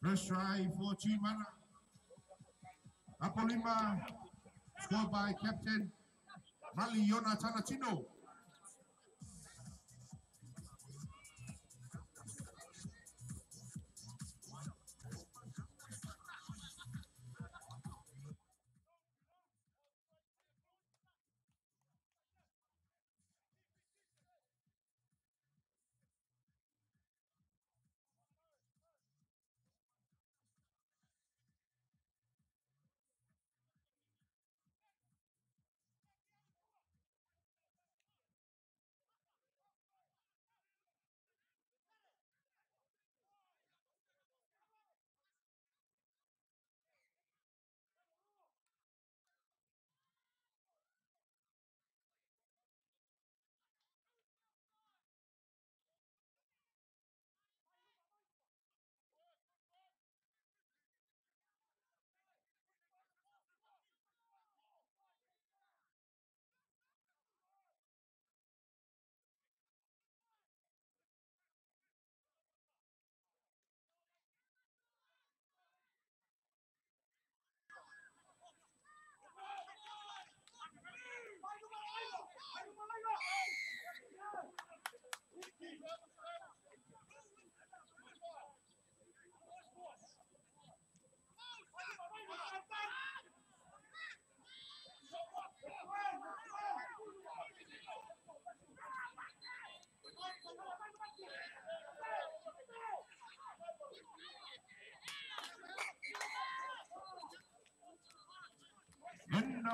First try for Team Mana. Vailima, scored by Captain Vailima Marist.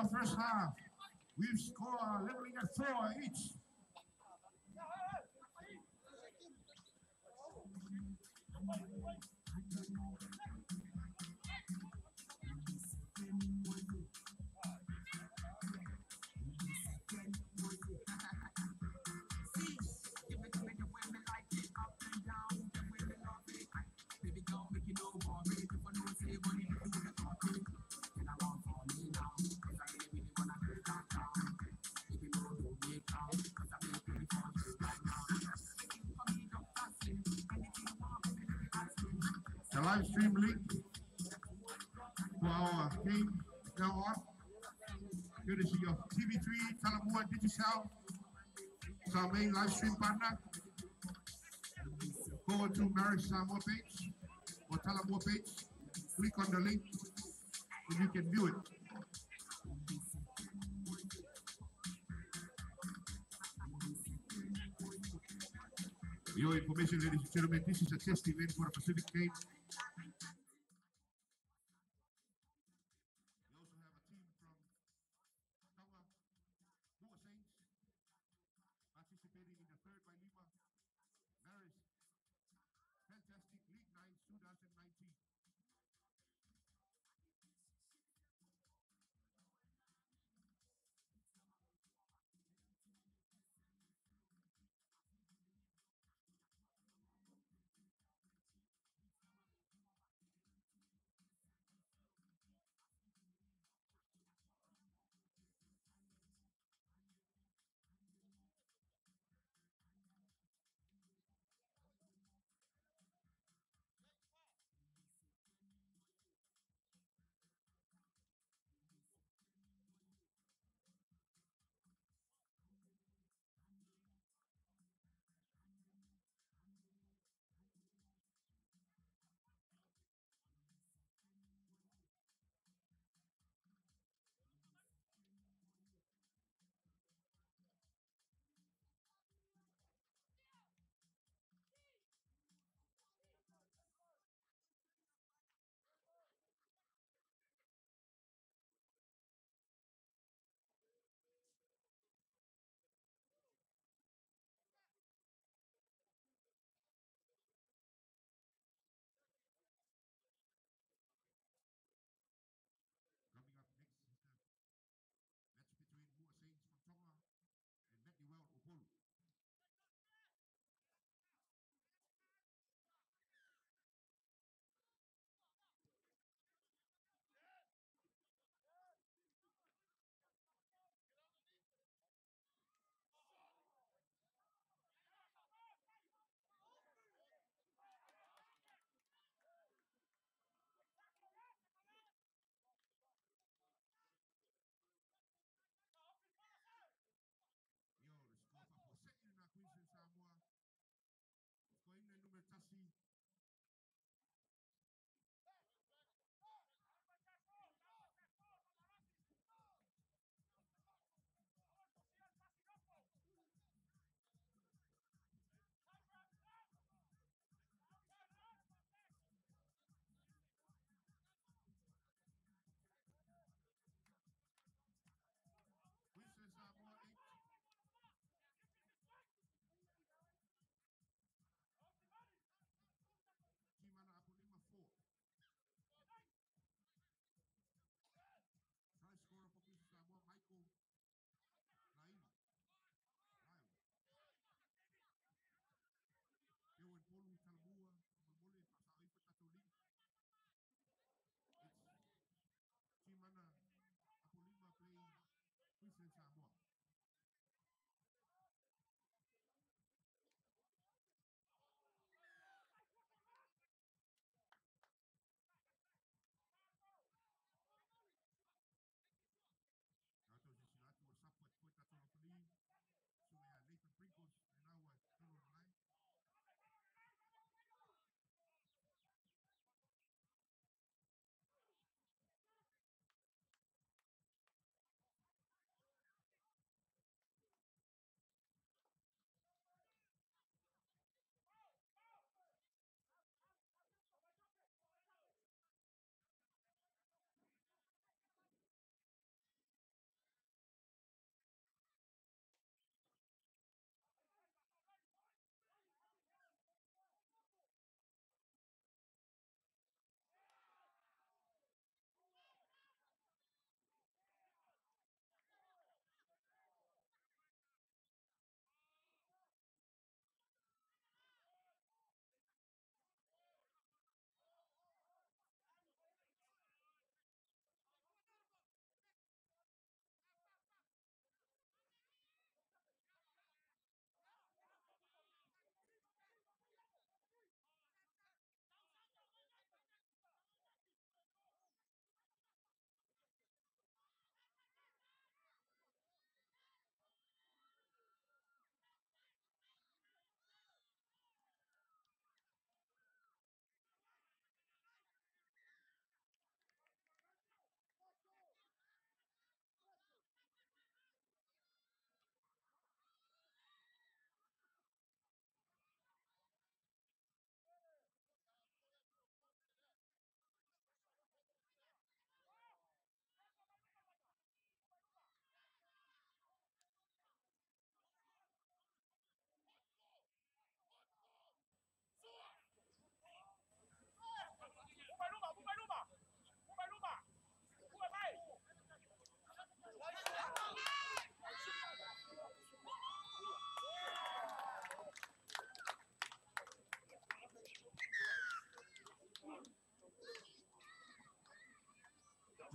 the first half. We've scored leveling at 4 each. The live stream link for our game now on. Courtesy of TV3, Talamua Digital. It's our main live stream partner. Go to Marist Samoa page or Talamua page. Click on the link and you can view it. For your information, ladies and gentlemen, this is a test event for a Pacific game. Participating in the third Vailima Marist Fantastic League 9's 2019.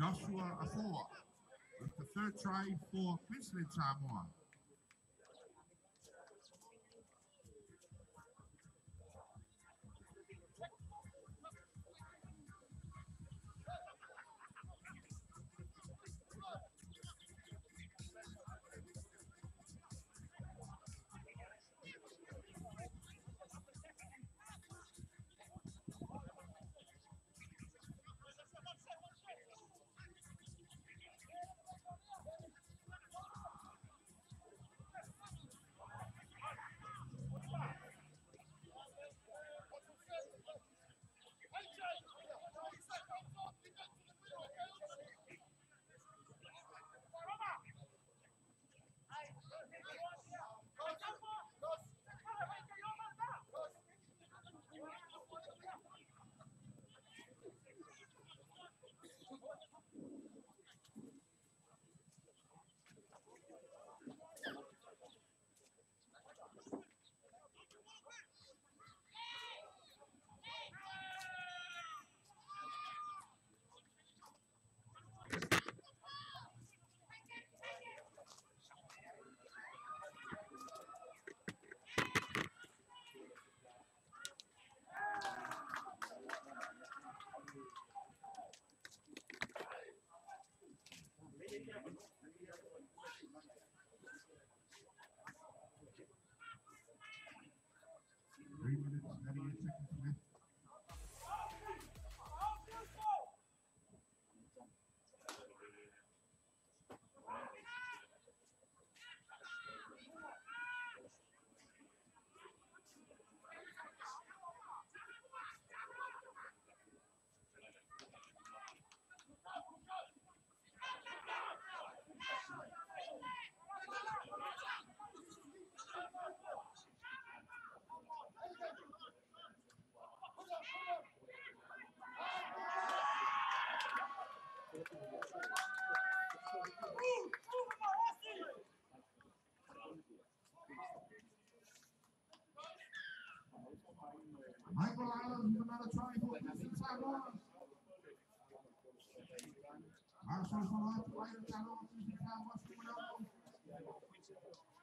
Joshua Afua with the third try for Queensland Samoa. Michael Island with another try for Queensland Samoa. Marshall Samoa to Iron Channel, Queensland Samoa,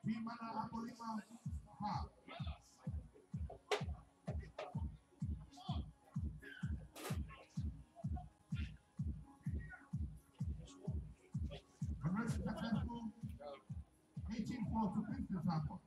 Team Mana Vailima Marist. Marist successful, 18-4 to Queensland Samoa.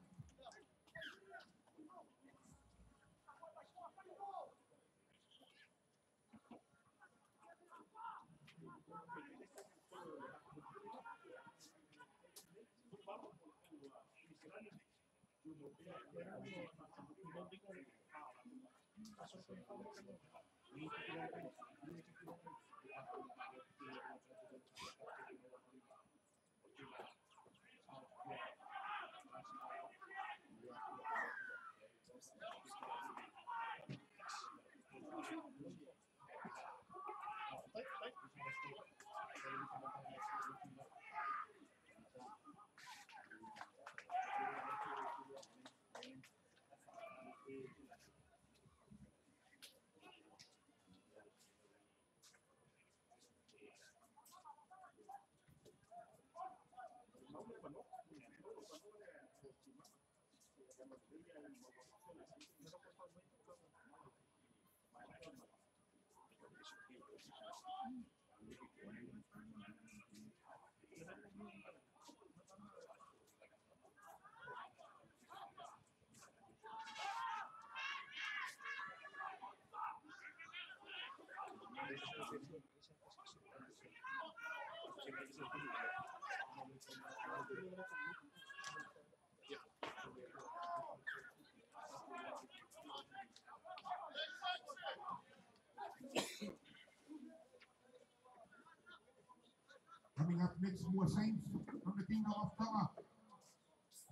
Coming up next, more Saints from the Kingdom of Tonga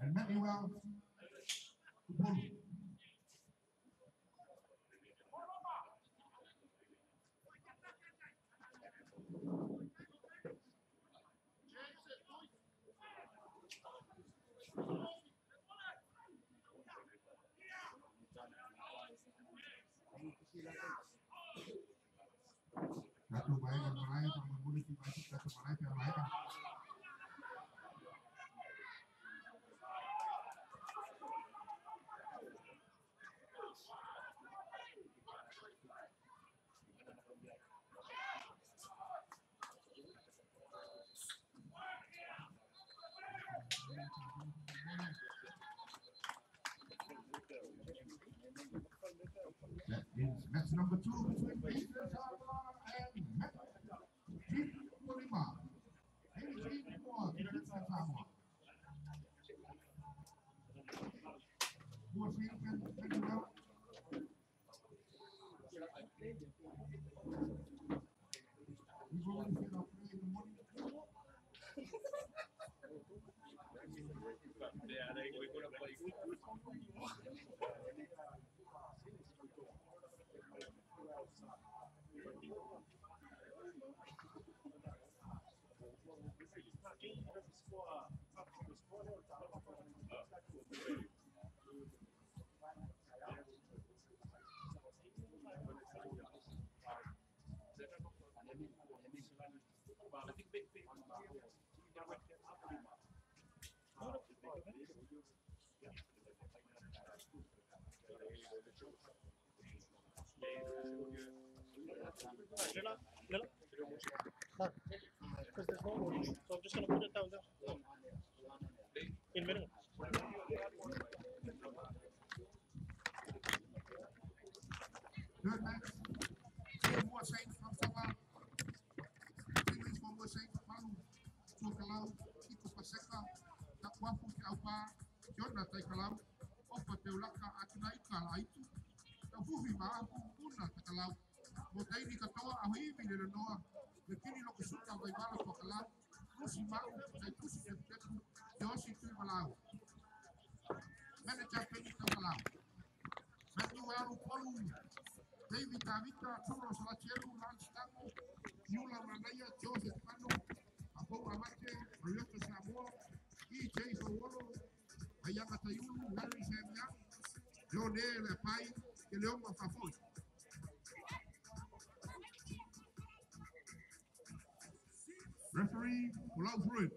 and Manuel Upolu. Satu baik yang meraih polisi masuk ke Malaysia mereka. That is match number 2 between Vailima and Vailima. Because there's no one, so I'm just going to put it down there. In a minute. Third match, two more Saints from Sabah, 3 weeks for more Saints from Palu, Tua Kalau, Iko Paseka, Takwafu Te Aupa, Jona Tai Kalau, Opa Te Ulaka Atunai Kala Aitu, Tafuhi Maapu Una Te Kalau, Motaini Katoa Ahivi Le Noa, Le Kini Loko Suka Vaibala Tua Kalau, Kusi Mau, Te Kusi Te Tepu, Yosi Tui Malau. Manager Penny Tua Kalau. Manuel Polu, David Davita, Toro Salachelu, Lance Tango, Yula Manaya, Joseph Mano, Apo Amate, Royoto Samoa, EJ Sowolo, Ayama Tayulu, Larry Semia, Leonel Pai, e Leon Mafafoi. Referee, Pulau Fruit.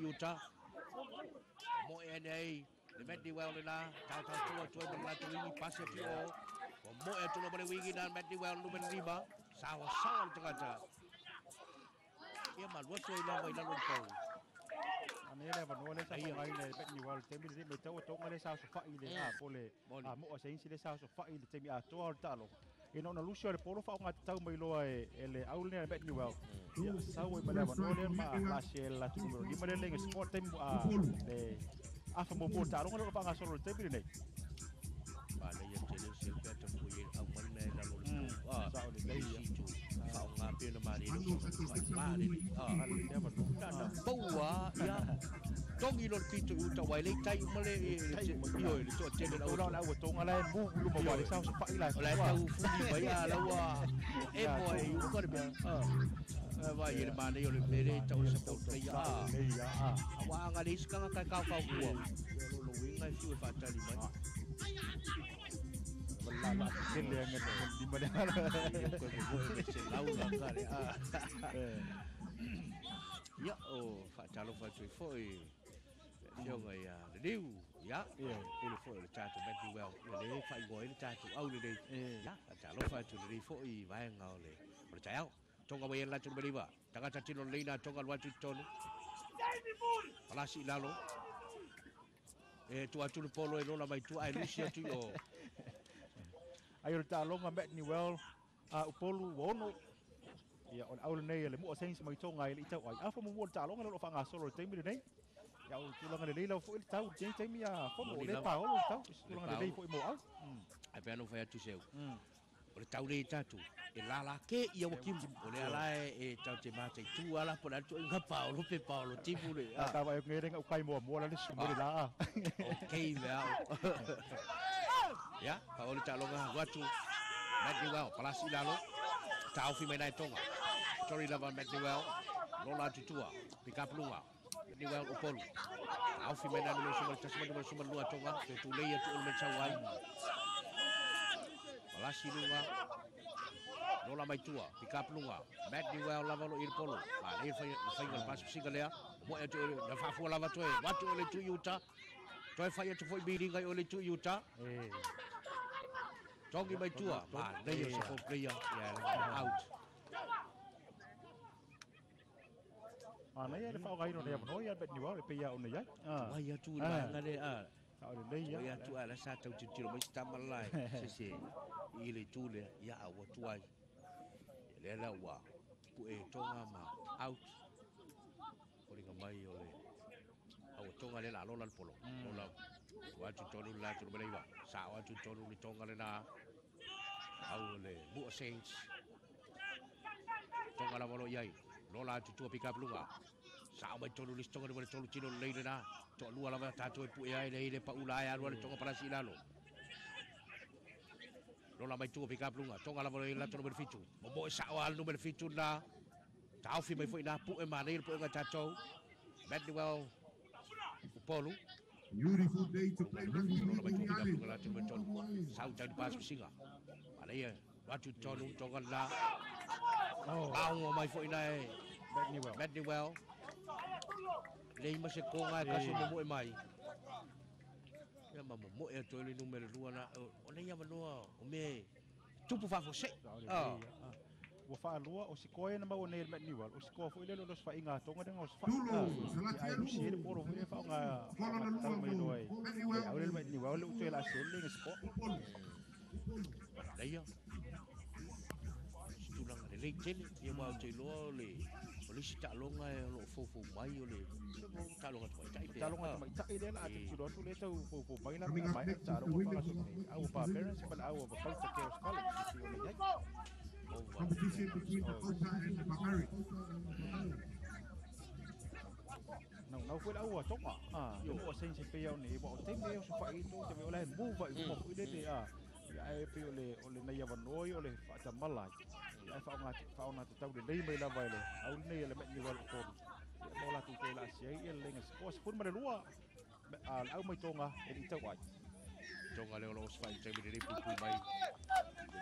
Utah mo NA le Matty Well na tau tau tua tua bang la tu ini pasio tio mo tu no boleh wingi dan Matty Well number 5 sawa sawa tengah. ia malua soi lava i lalo le pau. Ane le vanua le sa ngai le bet ni wal temi le me tau tonga le sa so fa i le a po le a mo se insi le sa so fa i le temi a to al talo. E no na lucio le polo fa nga tau mai loa e le au le bet ni wal. Ya sa we ma le vanua le ma la se la tu numero 5 le le sport temi a le a fa mo po talo nga fa nga solo temi le. Vale, ia tele se pe te foi au mai nei lalo le pau. Sa o le dei ya. Fa nga pe na mari le mari. Le vanua. Na boa ia. Tongi lor pito uta wai le tai male io le to tele la ora la o tonga la bu lu mo wale sa so fa i la. La tau funi mai ala wa e mo e u ko be. Vai ele mane yo le mere tau se po te ya. Wa nga le ska ka ka ka ku. Lo winga si fa tali mai. Wala la tele nga di mo le. Ko ko se lau la kare. Ya o fa talo fa tu foi. Yo ngai ya le diu ya ele foi le chato met di well le fa ngoi le chato au le dei ya talo fa tu le foi vai ngau le le chao tonga vai la tu beriba taka tino leina tonga wa tu tonu palasi lalo tu atu le polo e lola mai tu ai lucia tu o ai le talo nga met ni well a polo wono ya on au nei le mo sense mai tonga ile tau ai afa mo mo talo nga lo fa nga solo temi nei ya o tu langa le la fo il tau temi a fo mo le pa o tau tu langa le fo mo au ai pe no fa tu seu o le tau le tatu e la la ke ia o kim o le ala e tau te mate tu ala po la tu nga paolo pe paolo tipu le ta vai ngere nga kai mo la le mo la okay le au ya paolo ta longa watu Magni well palasi lalo tau fi mai nai tonga Tori lava Magni well lola tutua pick up lunga Magni well upolu au fi mai nai no suma lua tonga pe tu leia tu ulmen sawai palasi lunga lola mai tua pick up lunga Magni well lava lo ir polu ma ir fai ngal pas singa lea mo e tu na fa fu lava tu watu ole tu yuta toi fai tu foi biri ngai ole tu yuta Tongi mai tua, ma nei o se player, out. Nei le fa ngai no le no ia bet ni wa pe ia ona ia. Wa ia tu mai ngale a. Ka le nei ia. Ia tu ala sa tau tiro mai sta malai. Se ile tu le ia a wa tu ai. Le la wa. Pu e tonga ma out. Oringa mai ole. Au tonga le la lola al polo. Lola wa tu tonu la tu belai wa. Sa wa tu tonu ni tonga le na. Au le bu saints. Tonga la volo iai. Lola tu tu pick up lunga. Sa mai tonu ni tonga le tonu tino le na. To lua la ta tu pu iai le pa ula ya le tonga para silalo. Lola mai tu pick up lunga. Tonga la volo la tu numero fitu. Mo sa wa numero fitu na. Tau fi mai foi na pu e mane pu nga tato. Bedwell Upolu. Beautiful day to play rugby league in the alley. Sau jadi pas singa. Malaya watu tonu tonga la. Au mai foi na Bedwell. Lei mas ko nga kaso mo mai. Ya mamo mo e to le numero 2 na. O le ya manoa o me. Tupu fa fo se. Wa fa lua o si koe na mau nei met ni wal o si ko fo ile lo fa inga tonga de ngos fa ai lu si le poro ile fa nga ta mai noi ai le met ni wal o te la se le ngi sport Leia tulang le le tele ye wa te lo le o le si ta longa e lo fo mai o le ta longa mai ta ile la te tulo tu le tau fo mai na mai ta ro fa so au pa parents but au pa fa te ke college si o le Competition between the Opa and the Barbaric. Não foi lá o tonga eu vou sem se pegar nem vou ter meio se faz isso te vou lá move vai como foi dele ai pe ole na ia vanoi ole fa ta malai ai fa ona te tau de dei mai la vai le au nei ele met ni wal ko mo la tu te la si ai ele ngas ko se pun ma lua au mai tonga e i tau ai tonga le lo fa te me de pu mai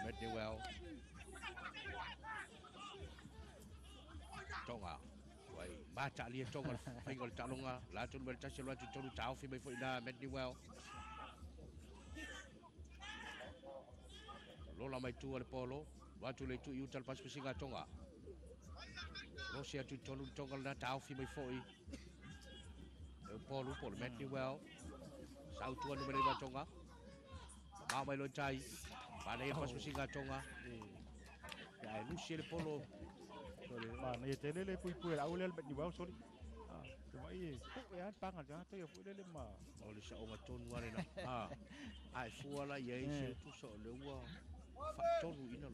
met ni well Tonga wai baca lia tonga fai gol talonga la tu ber ta selo tu tu tau fi mai foi na Magni well Lola mai tu al polo watu le tu yutal pas singa tonga Rosia tu tonu tonga na tau fi mai foi. E polu polu Matthew well. Sau tua numero ba tonga. Ma mai lo tai. Pa nei pas singa tonga. Ya e lusi le polo. Ba na te le pui pui au le bet ni wau sorry. Te vai ko ya pangal ja te fu le ma. O le sa o ma tonu ale na. Ai fuala ye se tu so le ua. Fa tonu ina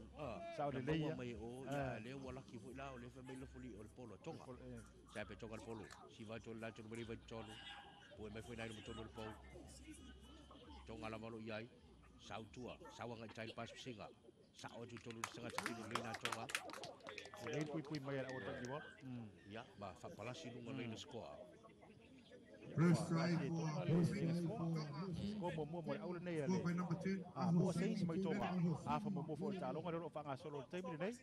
Sa le na maua le mai o ya le wala ki fu la o le fa mai lo fuli o le polo tonga. Sa pe tonga le polo. Si va to la to numero ba tonu. Poi mai foi nai mo tonu le pau. Tonga la malo iai. Sau tua, sau ngai tai pas singa. Sao tu tonu sanga tino leina tonga. Le pui pui mai au bet ni wau. Ya, ba fa palasi lunga leina skoa. First try Si for tonga le le sko mo au le nei score by le. number 10. Mo sei mai tonga. Fa mo fo ta longa ro fa nga solo te mi nei.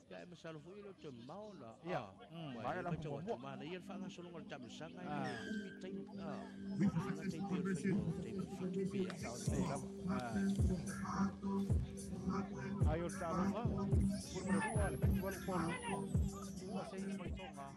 Ya e masalo fu ilo te maona. Ia. Mai la mai tonga mo. tu mana ia fa nga solo ngal tamu sanga Ah. ia umi tai. We for Nga tai successful pio conversion. fai tai fiki pia. Sa le la. Ayo ta longa. Por mo rua le bet ni wau polu. Mo sei mai tonga.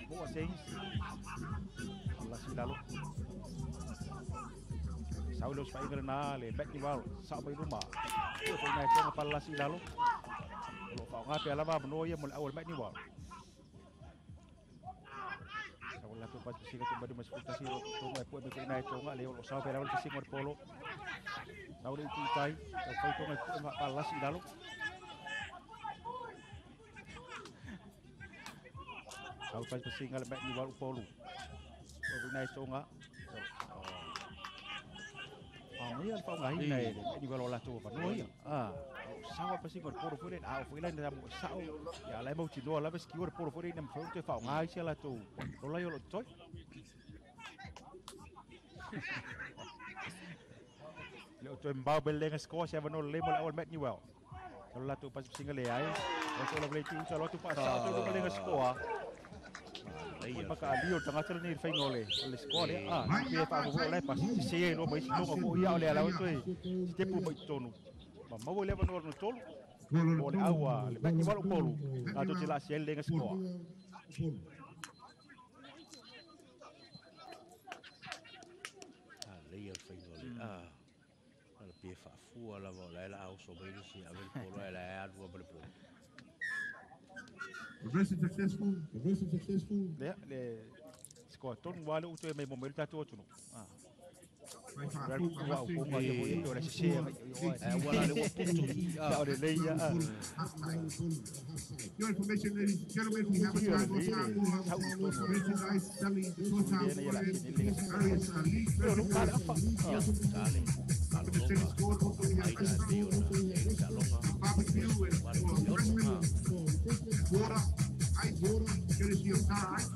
Boa seis. Allah si lalu. Saulo sa ingranale, bet ni wal, sa may luma. Ko fa na ko pala si lalu. Lo fa nga pe alama no ye mul awal bet ni wal. Saulo to pas sila to badu mas puta silo to mai po be ko na to nga le lo sa pe lawal si ngor polo. Saulo itu tai, fa to mai ko pala si lalu. Saulo pas singal bet ni wal polo. Ko na to nga. Mai al fa ngai nei ni valo la tu pa no ia sawa pa si poro fore fu ila na mo sao ya la mo ti no la ves ki poro fore na fo te fa ngai se la tu lo la yo lo toi le to mba bel le sko se va no le mo la ol met ni well lo la tu pa singa le ai o so la ble ti so lo tu pa sa tu le sko Poi maka dio tanga tele ni fai ngole le skole pe fa mo le pas se no mai no ko ia ole ala to te pu mai tonu ma mo le no no tolu mo le awa le baki walo polu a to tila se le sko Le ia fai ngole. Ala pie fa fu ala vo la au so mai si ave polo la e adu ave polo. Progressive successful. Progressive successful. le sko ton walo uto me mo mel tatu no Right for Real full ku wa ko ma yo yo le se Wala le wa putu ya ole le ya Your information, ladies and gentlemen, we have a time on time. Merchandise selling the total areas are least pero no para fa Sale. for the city score. Hopefully, we have Aina restaurant, dio na salonga. barbecue, and refreshment, water, ice water, courtesy of Star Ice.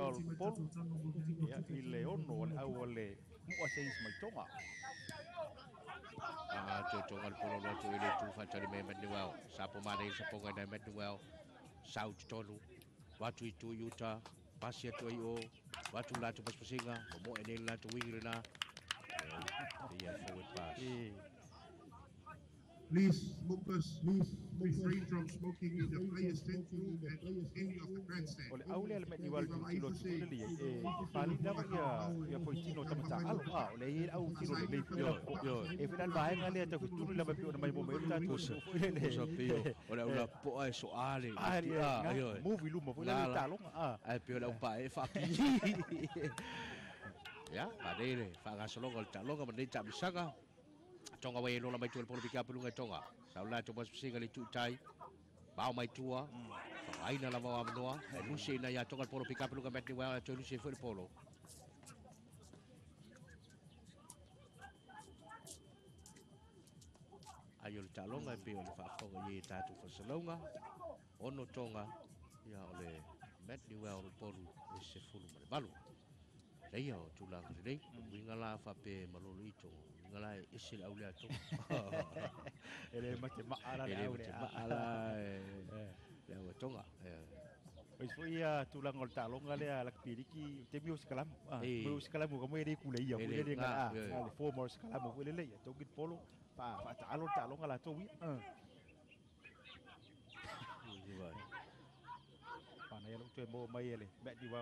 Wal Pol ya i le ono le au le mua seis mai tonga Tonga le polo lotu i le tu whatari me Manuel. Sapo mare sa ponga na Manuel. Sau tonu. Watu i tu Utah. Pasi atu ai o. Watu latu paspasinga. Momo e ne latu wingi na. Ia forward pass. Please, smokers, refrain from smoking in the players' tent room and any of the grandstand. o le au le me ni wal tu kilo tu le li pali lava ia foi tino tamata alo o le ia au tino le leif Yo. e final vai ngale ta fitu le lava pe o mai mo me ta tu Usa pio. O le ula po ai so ale. Yo movie luma foi le ta longa Ai pio le pa e fa ki. Ya, padere, fa ga solo gol ta longa men ta bisanga. Tonga wai no la mai tu le polo pika pelunga tonga. Sa la to pas singa le tu tai. Bau mai tua. Aina la va noa. E lusi na ya tonga polo pika pelunga metti wa to lusi foi polo. Ayo le talonga e pio le fa fonga ye tatu fa salonga. Ono tonga ya ole metti wa o polo e se fulu male balu. Leia o tulanga le winga la fa pe malolo ito. Ngala isil aulia to. ele mate ma ala le au le ala le o tonga. Pois foi a tulang ol ta longa le ala piriki te miu skalam miu skalam ko mo ere kule ia ko ere nga le former skalam ko le le to git polo pa ta longa la to wi pa na lo te mo mai ele be di wa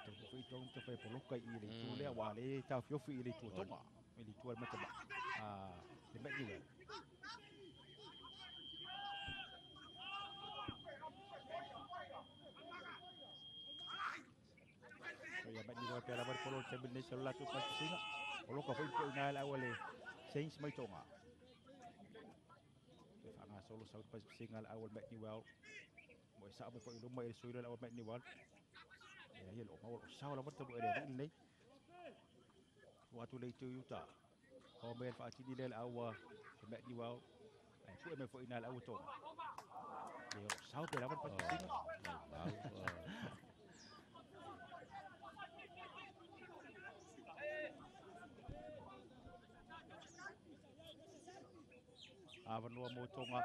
to foi tong to foi polo kai ile tu le wa le ta fio fi ile tu tonga ile tu al mate ba le be di wa ya ba ni wa pela bar polo te bin se la tu pas singa polo ko foi ko na la wale change mai tonga ke fa nga solo sa pas singa la awal mek ni wa mo sa mo foi lo mai so la awal mek ni wa ya ye lo ma sa la bar tu ere ni waktu le tu yuta ko men fa ti di le awa mek ni wa fu me foi na la awal tonga ye sa pe la bar pas singa vanua mo tonga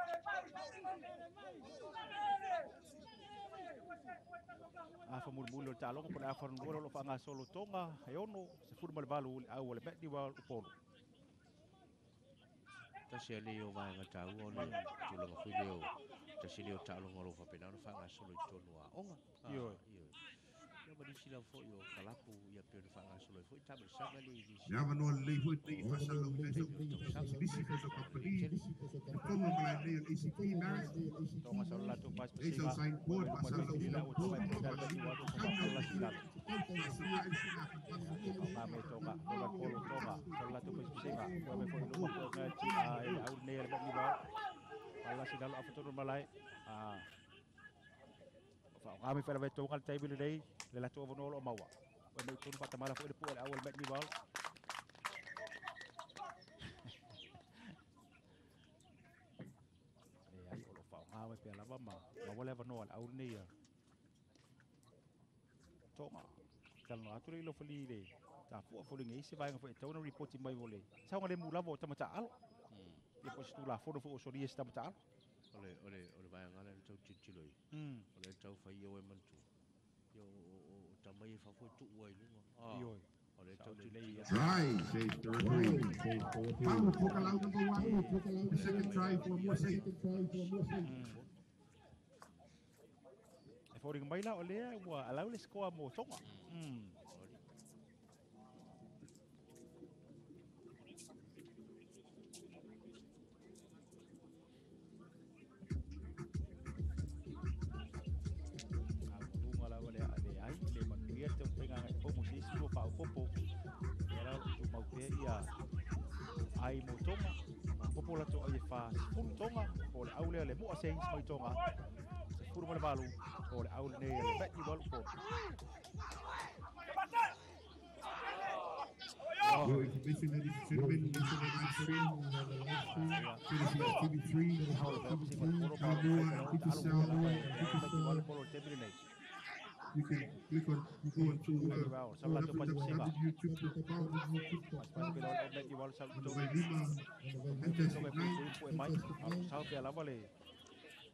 fa mulu ta longa pona fa ngolo lo fa nga solo tonga e ono se fu mal balu au le bet di wa polo ta se le o vai nga tau o le tu longa fui leo ta se le o ta longa lo fa pena no fa nga solo i tonu a onga yo ba di sila fo yo kalapu ia pe fa nga solo fo ta sa ga le di ya va no le fo ti fa sa lo le so bisi ko so company como la le ICP Marist tonga solo la tu pas eso sign board pa sa lo la o tonga da di wa to fa la sila ma me tonga ko polo tonga solo la tu pas singa ko me fo lo ko na ai au ne le bet di wa alla sila lo fa to malai fa kami fa veto kal table dei le la to vono lo mawa o me tun pata mala fo de po awal met ni bal e ai o lo fa kami pe la mama ma wala vono au ni toma kan no atu lo foli de ta fo ngi se vai fo to no report mai vole sa ngale mula vo tama ta alo e po stu la fo so ri sta ta ole vai ngala le tau chichiloi ole tau fa yo e mantu yo ta mai fa fo tu wai lunga yo ole tau chilei right says the referee vamos toca lá number 1 second try for more safe e fo ring mai la ole wa ala le score mo tonga ai mo tonga popola to ai fa fun tonga o le aule le mo se mai tonga se furu mo le balu o le aule ne le bet ni balu po your exhibition that it should have been mentioned on screen TV3 polo You can click on, you go onto www.youtube.com Pas pela o met ni wal sal on the to Vailima so Fantastic ke Night. puti po mai al sa pe la vale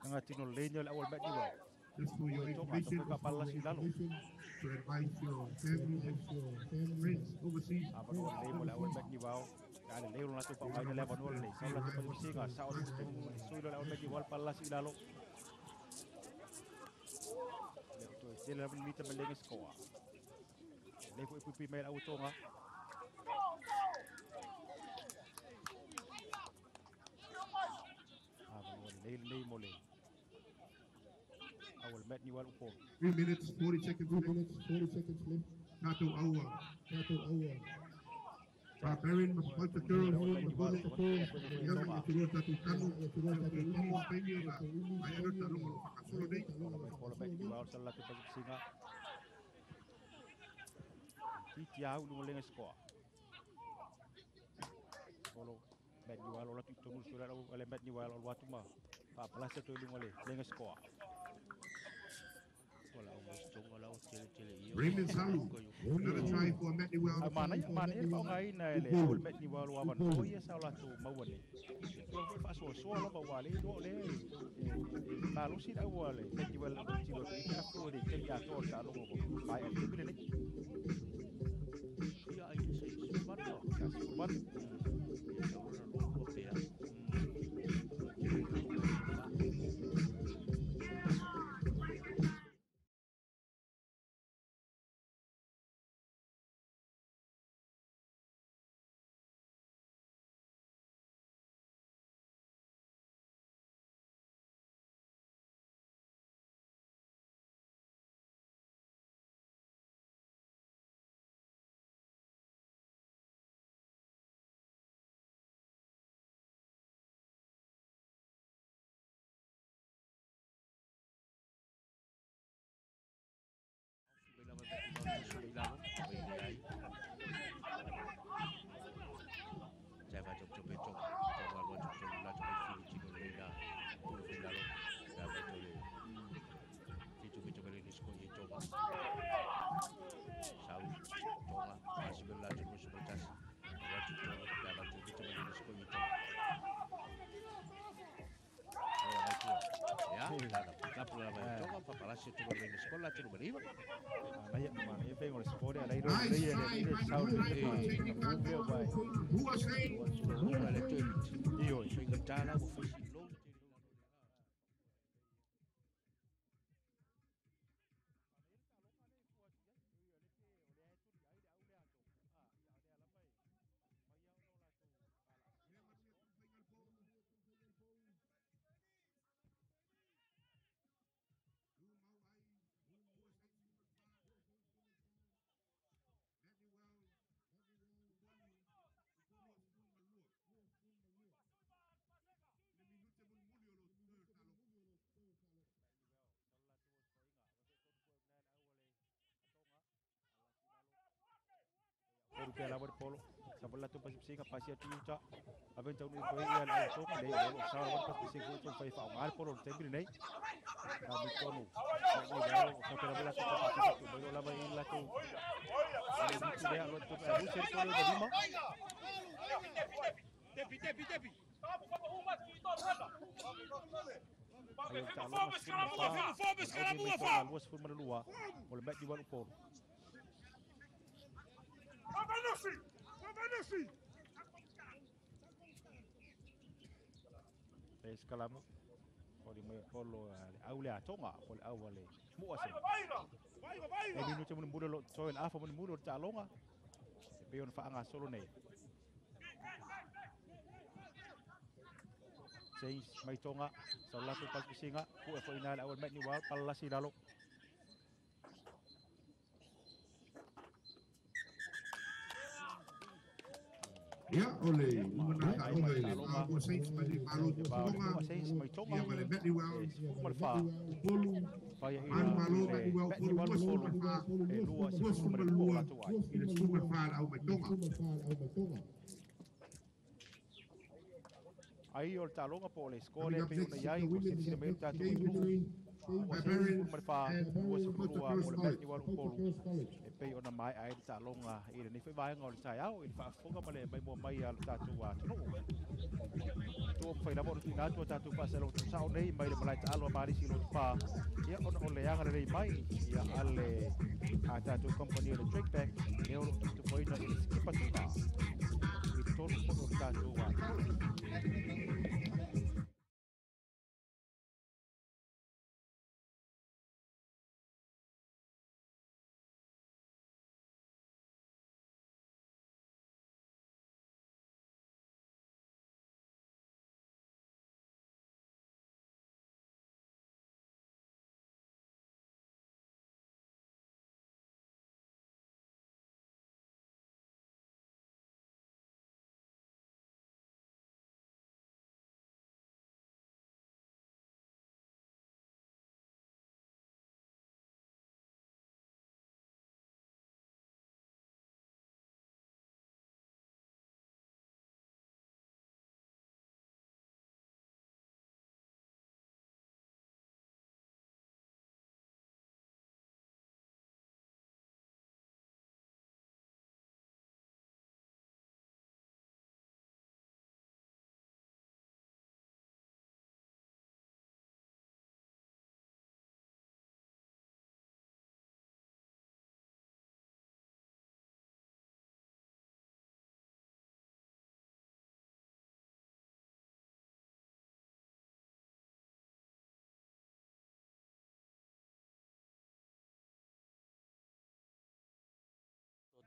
nga tino leño la met ni wal Just for your o tonga to information, pe pa la si lalo to advise your family and friends overseas. a no le mo la met ni wal ya le la to pa ngai le ba no le sa la to pa si nga sa o to so la met ni wal pa la si lalo le to se la ni ta meleng skoa le fu pu pi mai au tonga le mo le awal met ni wal upon 3 minutes, 40 seconds left. Tato Awa. Barbarian Multicultural Yang Turut Tatu Tanu Tanu Premier na Ayano Tanu Fakasolo Day. ko met ni wal sa la to pa singa ti tiau lu lenga skoa solo met ni wal la tu tonu sura ole met ni wal watu ma pa plasa to lu ngole lenga skoa Wala o mas tonga la o tele iyo. Raymond Salu. Another try for Matthew Well. mana pa ngai na le ol met ni wal wa no ya sa la to ma wale to fa so la ba wale do le la lu si da wale met ni wal ti do ti ka ko de te ya to ta lo ko ba ya ti bile ne Iya ini sih sempat loh. kurban Ya orang lupa ya. Saya baca coba coba coba la coba fili chino lina pulu filalo ya baca le si coba coba le disko ye coba sau coba masih berlalu terus berkas baca coba ya baca coba coba le disko ye coba ya nada kita pula coba para si coba le disko la coba beriba mana ya pengen skore ala iro le ya le sa o Who was saying? Sudah le tu iyo so ingentala mo fisi lo Por que ela polo sabola tu pasip singa pasia tiuta aven tau ni foi ya la so de lo sa wa pas se ko to fai fa mal polo tembil nei na mi tonu ni ga o ka bola tu pasip tu bo la ba in la tu ni tu ya lo tu bu ser polo de lima Tepi. Luas fur malua ol bet di walu polo Escalamo Poli me polo aule atonga poli awale muase e minuto mun mulo lo so el afa mun mulo talonga e peon fa anga solo nei seis mai tonga so la pas singa ku e foi na awal met ni wal palla si dalo Ya, oleh. Aku saya sebagai malu tu semua. Dia boleh bet di well. Malfa Polu. Faya Anu malu bet di well. Polu was polu fa. Was polu lua. Ini semua fa au betonga. Aí o talonga pole score pe una yai ko sin sin meta tu Barbarians pun fa and was Honorable with the lua first mo le knowledge. ni wa With the polu first knowledge. e pe ona mai ai ta longa i ni fe vai ngol sai au i fa fonga male mai mo mai al ta tu wa tu no tu fa ina mo tu na tu ta tu fa se lo tu sa nei mai le malai ta alo mari si lo tu pa ia ona ole anga le mai ia ale a ta tu company le drink back le o tu fa ina i skipa tu nga i tolu po o ta tu wa tu no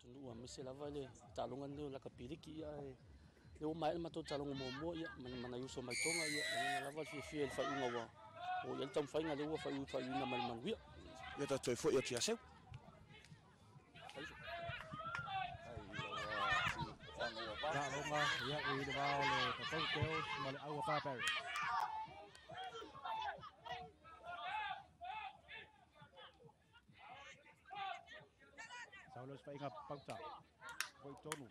Tunua mese lava le talonga le la kapiliki ai le o mai ma to talonga mo ia mana yuso mai tonga ia na lava fi fa unga wa o ia tam fainga le wa fa na mal wia Ia ta toi fo ia tia seu. ta longa ia i le va le ta tau teos ma le au pa pa Saulos fa inga pauta foi tonu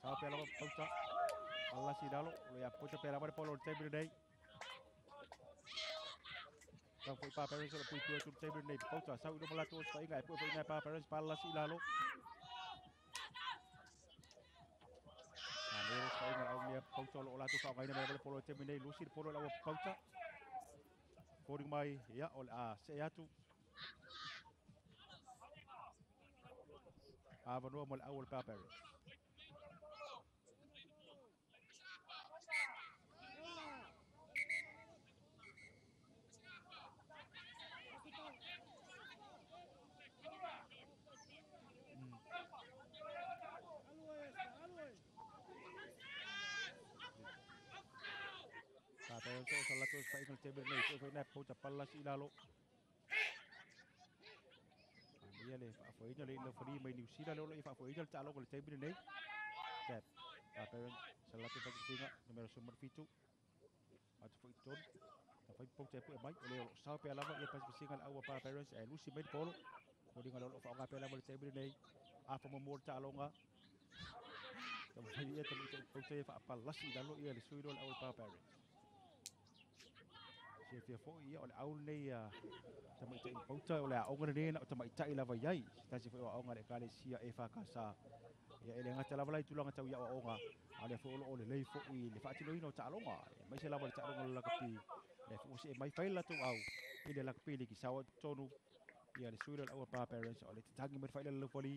sa pela pauta alla si dalo lo ya puta pela bare polo table dei Kang foi pa parents lo pui tu table dei pauta sa uno mala tos fa inga e foi na pa parents palla si dalo Meros fa inga au mia pauta lo la tu fa ngai na bare polo table dei lusi polo la pauta Fording mai ya ol a se atu Avano mal awal pa parents Pa parents so sa la tos fa inga table dei foi na pauta palla si dalo Ia le fa foi le lo fori mai New Zealand lo fa foi le talo ko table nei tap pa parents sa la tos fa singa numero sumber fitu at foi ton ta foi pau te pu mai o le o sa pe lava ia pas singa au pa parents e lusi mai polo ko dinga lo fa nga pe lava le table nei a fa mo talo nga ta foi ia ta pau te fa pa lasi dalo ia le suiro au pa parents se fia foi ia o le au nei ta mai tai pauta o le a onga rena o ta mai tai lava iai ta se foi o onga le kale sia e fa kasa ia ele ngata lava lai tulanga tau ia o onga ale fo o le lei fo i le fa tino ino ta longa mai se lava ta longa la kapi le fo se mai faila tu au i le la kapi le ki sawa tonu ia le suira au pa parents o le tangi mai faila le foli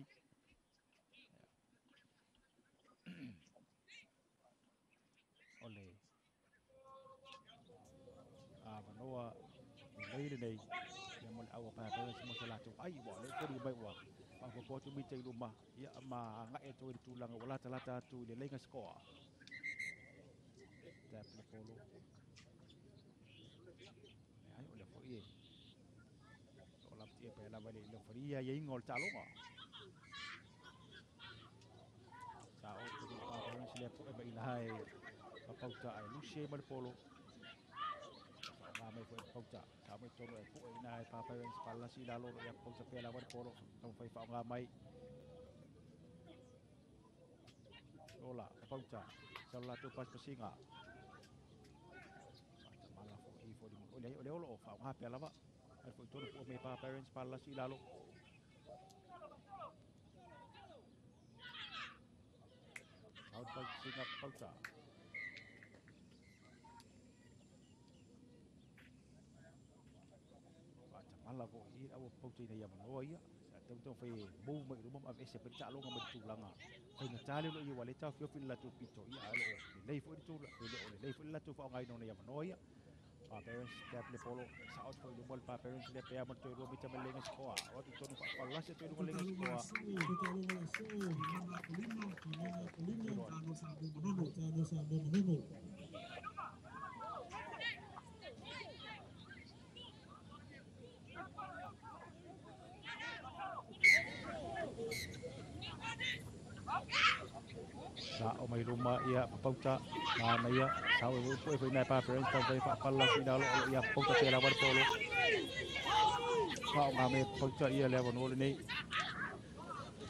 ole a vanoa i leile nei ia mo le au pa parents mo se la tu ai wa le foli mai wa pa ko tu mi te luma ia ma nga e to tu langa wala ta lata tu le lenga score tap le polo le ai o le fo ie o la ptia pe la vale le fo ia ye ngol ta longa sa o tu pa parents le po e mai la hai pa pauta ai lucie mal polo fa nga mai foi pauta sa mai tono e po e na pa parents pa la si la lo ya pauta pe la mal polo tong fai fa nga mai ola pa pauta sa la tu pas pasinga fa ta mala fo i fo di o le o fa nga pe la va Ai foi todo po me pa parents pala si lalo. Out pag singa pauta. Macam mala ko i awo pauta ina ya manoia. Sa teu fai move mai rumam av ese per chalo ngam tu langa. Fai na chale lo i wale cha fio fil la tu pito i alo. Lei foi tu le lei foi la tu fa ngai no ya manoia. Pa parents step le polo sa out foi lumol pa parents le pe amor tu ro bicha melenga skoa. Waktu tu fa pala se tu melenga skoa. Sa o mai rumah ia pauta mana ia sa o foi foi na pa parents ta vai fa pala si dalo ia pauta te la polo sa o ngame pauta ia le no le nei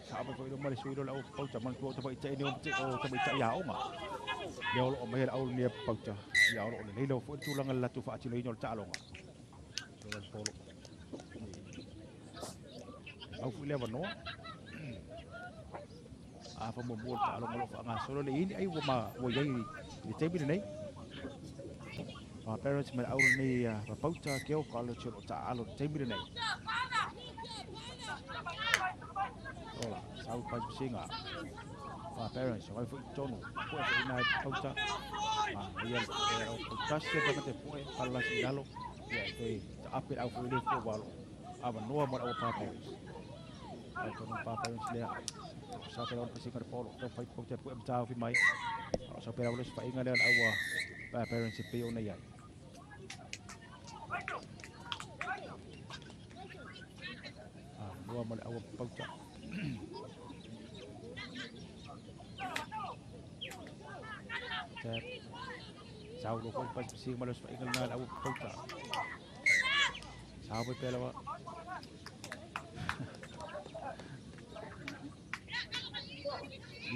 sa ba foi rumah le suiro la o pauta man ko ta vai te ni o ta vai ta ia o ma le o mai au ni pauta ia o le nei lo foi tu langa la tu fa ti lo ino ta longa le polo au foi le no fa mo mo ta lo ngalo fa nga solo le ini ai wo ma wo yai ni te bi nei pa parents me au ni pa pauta ke o ka lo chelo ta alo te bi nei ola sau pa singa pa parents ai fu tono ko e na pauta ia o pauta se ta te po pa la si dalo ia te ta ape au fu le fu walo ava no mo au pa parents ai tono pa parents le sa pera on pasing ar polo to fai pok pu am tau fi mai sa pera ules fa inga le awa pa parents pe ona ya no mal awa pauta tap sau lo kon pas pasing malos fa inga na awa pauta sa pe pela wa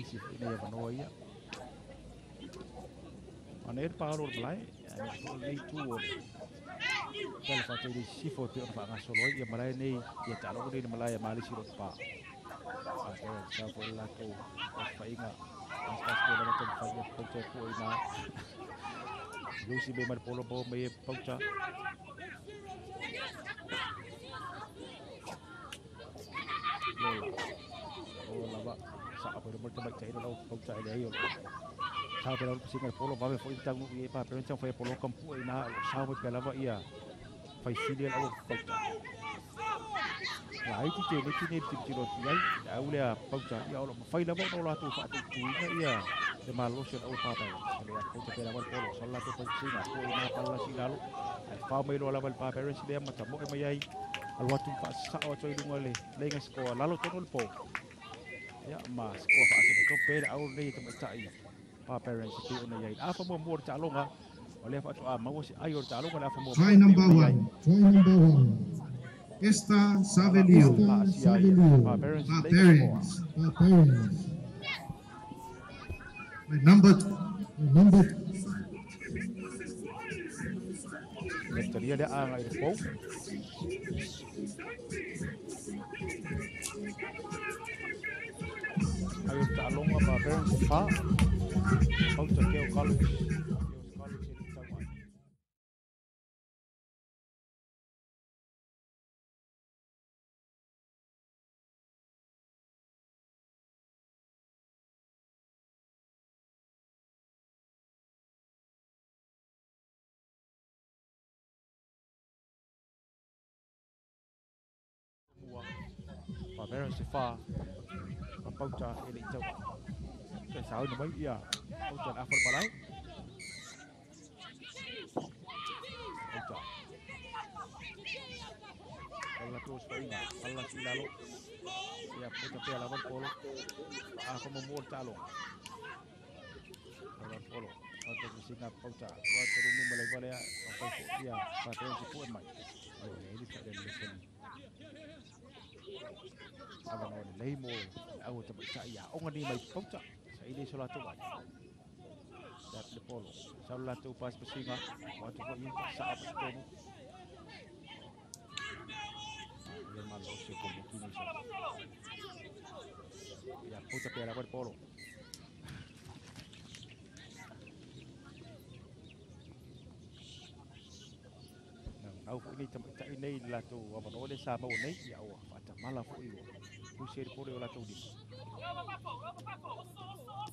isi ina ya no ya aner paro blai ani tu kalau pakai di sifo tu orang pangas solo ya malai ni ya calo ni malai mali sirot pa ada sa bola tu pas painga pas bola macam fanya pocah po ina Lucy be mar polo po may pocah lola ba sa apa nomor tu baik cai dalam pocah ini ayo sa pela singa polo ba foi tang ni pa pero tang foi polo kampu ina sa mo pela ba ia fai filial au pocah ai ti ni ti tiro ai au le pocah ia o fai la ba no la tu fa tu ia de malo se au pa pa le a pocah pela ba polo sola tu singa po ina pala sinalo ai fa mai lo la ba pa parents le mata mo mai ai al watu fa sa o choi dungole le ngas ko lalo tonol po ya mas ko fa to pera au le to mai pa parents ti ona ai afa mo mo ta longa oleh fa to ma wo si ayor ta longa afa mo try number 1 try number 1 esta Savelio pa parents number jadi ada ang air po ayor ta longa pa parents fa pau ta ke college pa parents fa pa pau ta ele tau cái sao nó mấy ya pau ta afar balai pau ta Allah terus painga Allah si lalo ya puta pe la ban polo ako mo mo talo ban polo atau singa pau ta wa turun nu malai balai apa ya pa parents pu mai ini tak ada lesson abang on lei mo aku tak baca ya orang ni mai pau ta sai ni solat tu ai dat de polo solat tu pas pesinga waktu ko yin sa apa tu le malo se como kini sa ya puta pera por polo au fu ni ta nei la tu wa no le sa mo nei ya wa fa ta mala fu i tu se por la tu di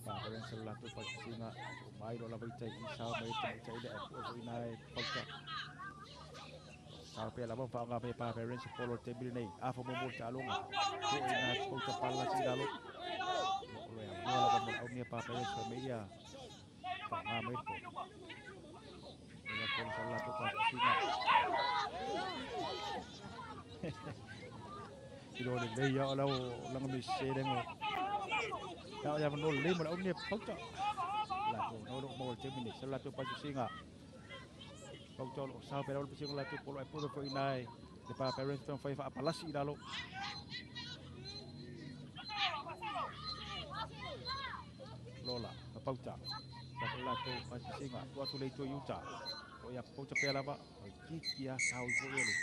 pa ren se la tu pa singa o mai lo la vai tai sa mai ta ide fu nai pa sao pe la ba fa nga pe pa parents polo table nei a fo mo ta longa ko ina ko ta palla si dalo lo ya no la ba au ni pa parents fa me ya fa nga me ko la ko sa la to pa si na ki lo le ya la o la mi se de ngo ta ya no le mo au ni pa ta la to no lo mo table nei sa la to pa si nga Kau tolo sao pero lo pising la tu polo e pudo fo inai de pa parents ton fa apalasi dalo lola ka pauta ka la tu pa singa tu atu le tu yuta o ya pauta pela ba o kikia sao fo ele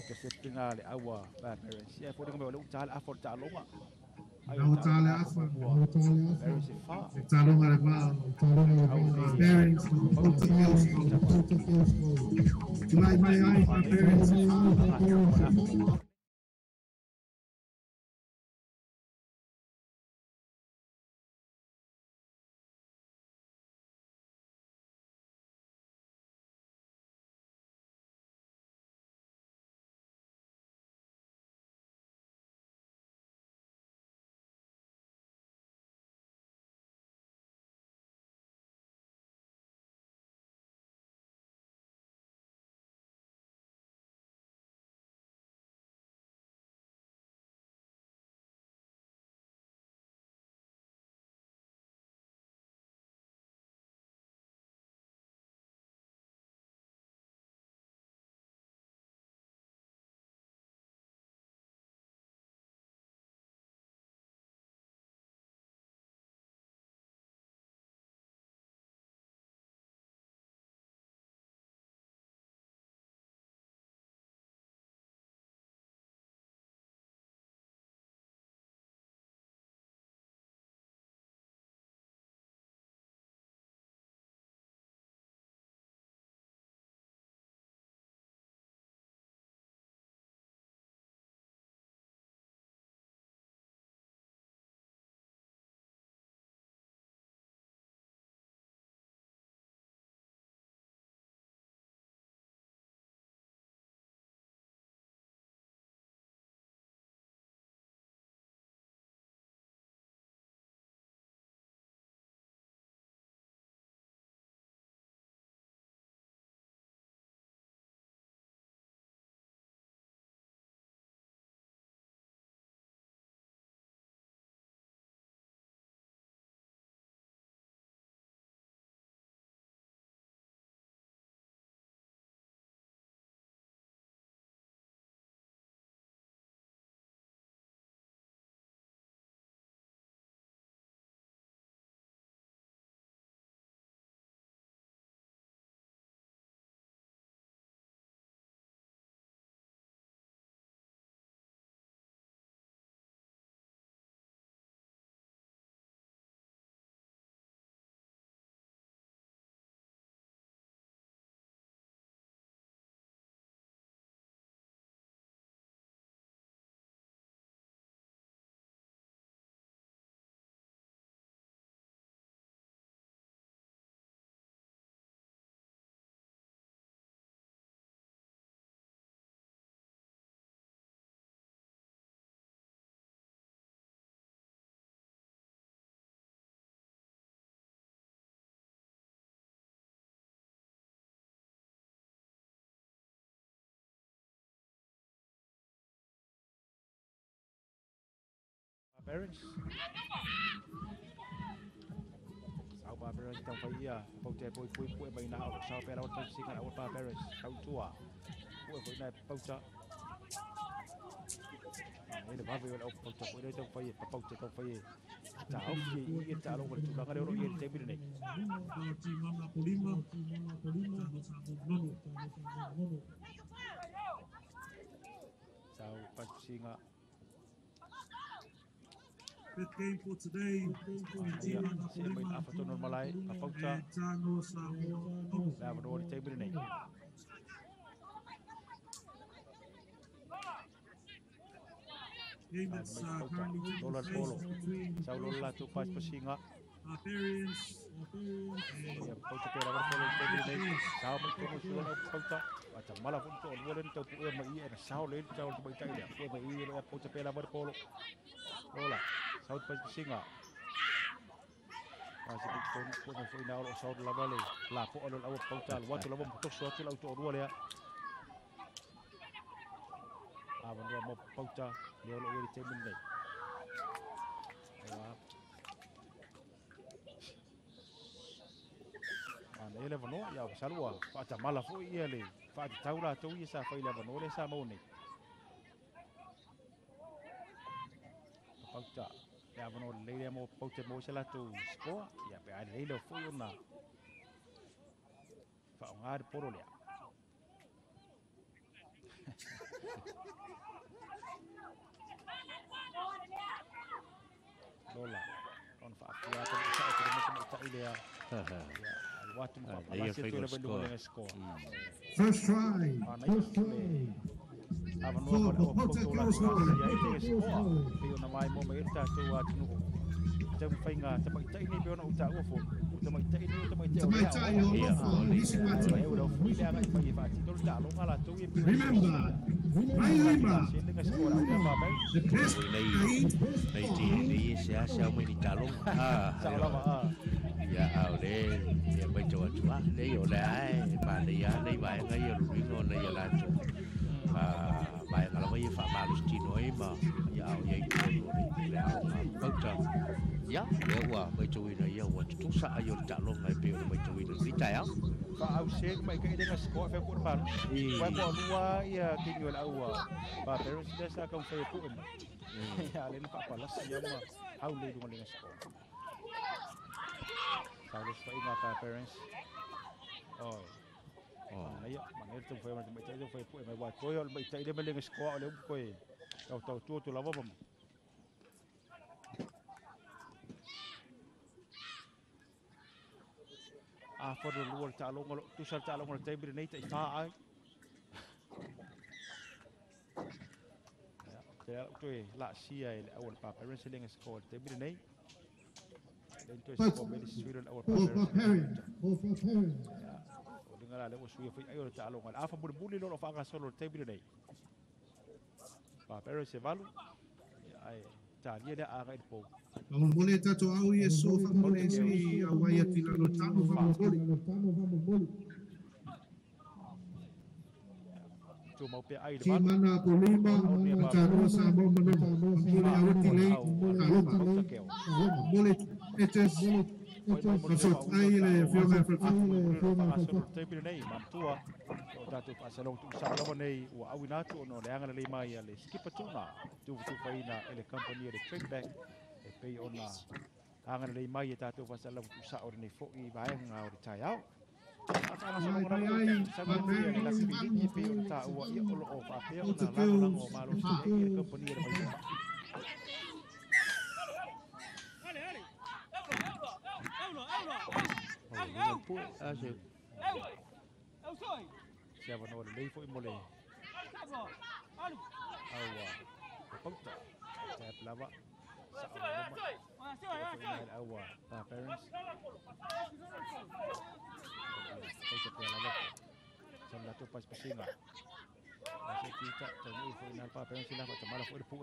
to se pinga le awa pa parents ya fo de mo le uta a fo ta longa ai Now ta tale a fo afa, bua now tale afa. parents fa Talo ngare ba, talo ngare ba. Parents, pauta Tulai mai ai pa parents. parents sao pa parents tang fa ia pa te poi mai na o sao pera o tang singa o pa parents kau tua ko ko na pauta ele va ver o pauta ko ele tang fa ia pa pauta tang fa ia ta au fi i ta lo ko tu la ngare ro i te bi nei sa Sau pas singa. Fifth game for today. Ia se mai afa to normalai papauta. And Tano Samoa. La vanori table nei. Game that's currently taking place between Sau lola tu pas pasinga. Barbarians Ia pauta pera var polo table nei. Sau mai tono suona pauta. Macam malah pun tu orang tu punya mai era sau le sau tu baita dia. Punya mai era pauta pera var polo. Lola sau pas pasinga. Masih pun pun foi na lo sau la vale. La po lo la pauta lo tu la bom tok suatu la tu ro le. Awan dua mau pauta dia lo wiri table nei. Wah. Ana ele vano ya salwa fa ta mala fo ele fa ta taula to isa fa ile vano le sa mo nei. Pauta ya vano le mo pauta mo sala tu score ya pe ale le fo na. Fa ngar poro le. Lola on fa ya ta sa ta mo ta ile ya. Waktu masih tu level dengan skor. First try. Avan no mo photo la ya ini skor. Pio na mai mo mai ta tu wa tunu. Jam fainga ta mai ta ini pio na uta o fo. Ta mai ta ini ta mai ta. Eu não fui lá mais para ir tu dah lo ngala tu ye pio. Remember, Vailima. Dengan skor apa baik. The best guide. Ni sia mai ni talong. Salah Ya ale ya bai coba le yo le ai ba le ya le bai ngai yo lu ngo le ya la chu bai kalau bai fa ba lu ti noi ma ya ye ko le au ma pa ya le wa bai chui no ya wa tu sa yo ta lo ngai pe bai chui no ni ta ya fa au sek mai kai dengan skor fe kurban wa ko lua ya kinyo la wa ba pero sa ka fe pu ya le fa palas ya ma au le dengan skor. Harus pa ingat pa parents. Oh. Ayo, mangir tu foi mas mai tu foi pu mai buat koyo mai tai dia meling sekolah oleh koi. Kau tahu tu lawa bam. For the luar calong tu sar calong orang tai beri tai ta ai. Ya, tu la sia awal pa parents meling sekolah tai beri nei. Itu sekolah beli suiran awal parents. Dengar ada usuy foi ayo calong apa buli lo fa solo tai beri nei. Pa parents se valu. Ai ta dia ada agai po. Vamos boleh tato au ye sofa boleh si awai atila lo tano vamos boleh. Tu mau pe ai Di mana Vailima Tano Samoa boleh awati lei boleh etes maksud ai le firman tapi nei mantua datu pasalong tu sala nei wa awinatu no le anga le mai le skip tuna tu faina ele company de trade back e pe ona anga le mai datu pasalong tu sa or nei fo I vai nga or tayau Ata sa mga orang sama dia la pilih pe ta wa I olo o pa pe ona la o malo si e company de mai siapa nak lei foi mole awa pauta saya pelaba awa pa parents pauta pelaba sama tu pas pasinga masih kita tahu foi na pa parents sila macam malah foi pu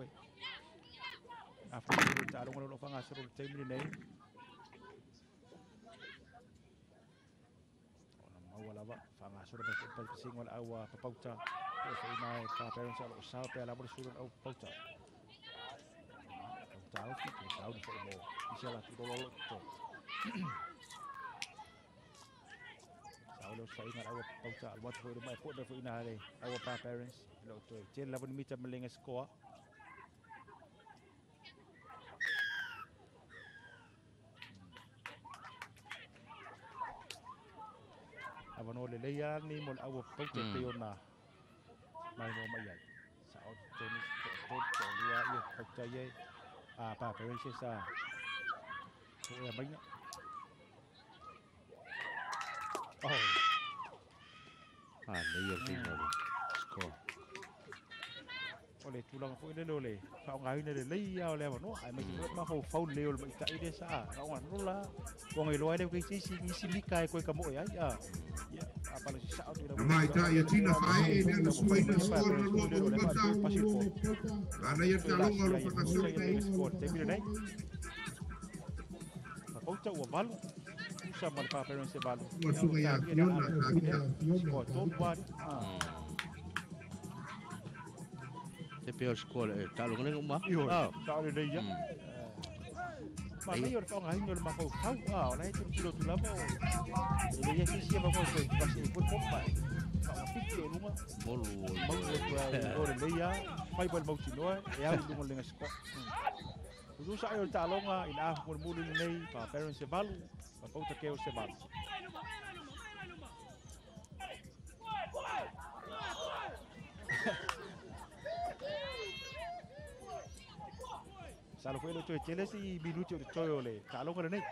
after kita along lo fanga suruh time ni nei wala ba fanga sudah pasing wala awa papauta so inai pa parents alo sa pe ala sudah au pauta tahu kita tahu di mo isala tu dolo to saulo sa ingat awa pauta what for my put for inai awa pa parents lo to chen la bon mita melenga score Abang oleh leyan ni mul awak pun kepiona mai mo mayai. Sa o tenis to lua ia pauta ia pa parents sa to ia mai oh le ia te no score ole tulang fo ile le fa ngai ne le ia ole no ai mai ma fo fau le ole mai ta ide sa ka wan no la ko ngai lo ile ko si likai ko ka mo ia ya apa le sa o ile Mai ta ia tina fai e le sua ina score na lua ko ka ta ana ia ta longa lo ka so nei score te mire nei pa pauta o valu usa mal pa parents se valu wa suga ia fiona ta kita score to wa te peo score e talo ngene uma sa ole nei ya ma mai or fa ngai no ma ko fau ole tu tu la mo ele ia si ma ko pa se ko pa pique numa bolu ore leia fai bol mau tino e au lungo lenga sko udu sa yo talonga ina ko mulu nei pa parents se balu pa pauta ke o se balu salo foi lo to chele si minuto de toyo le talonga nei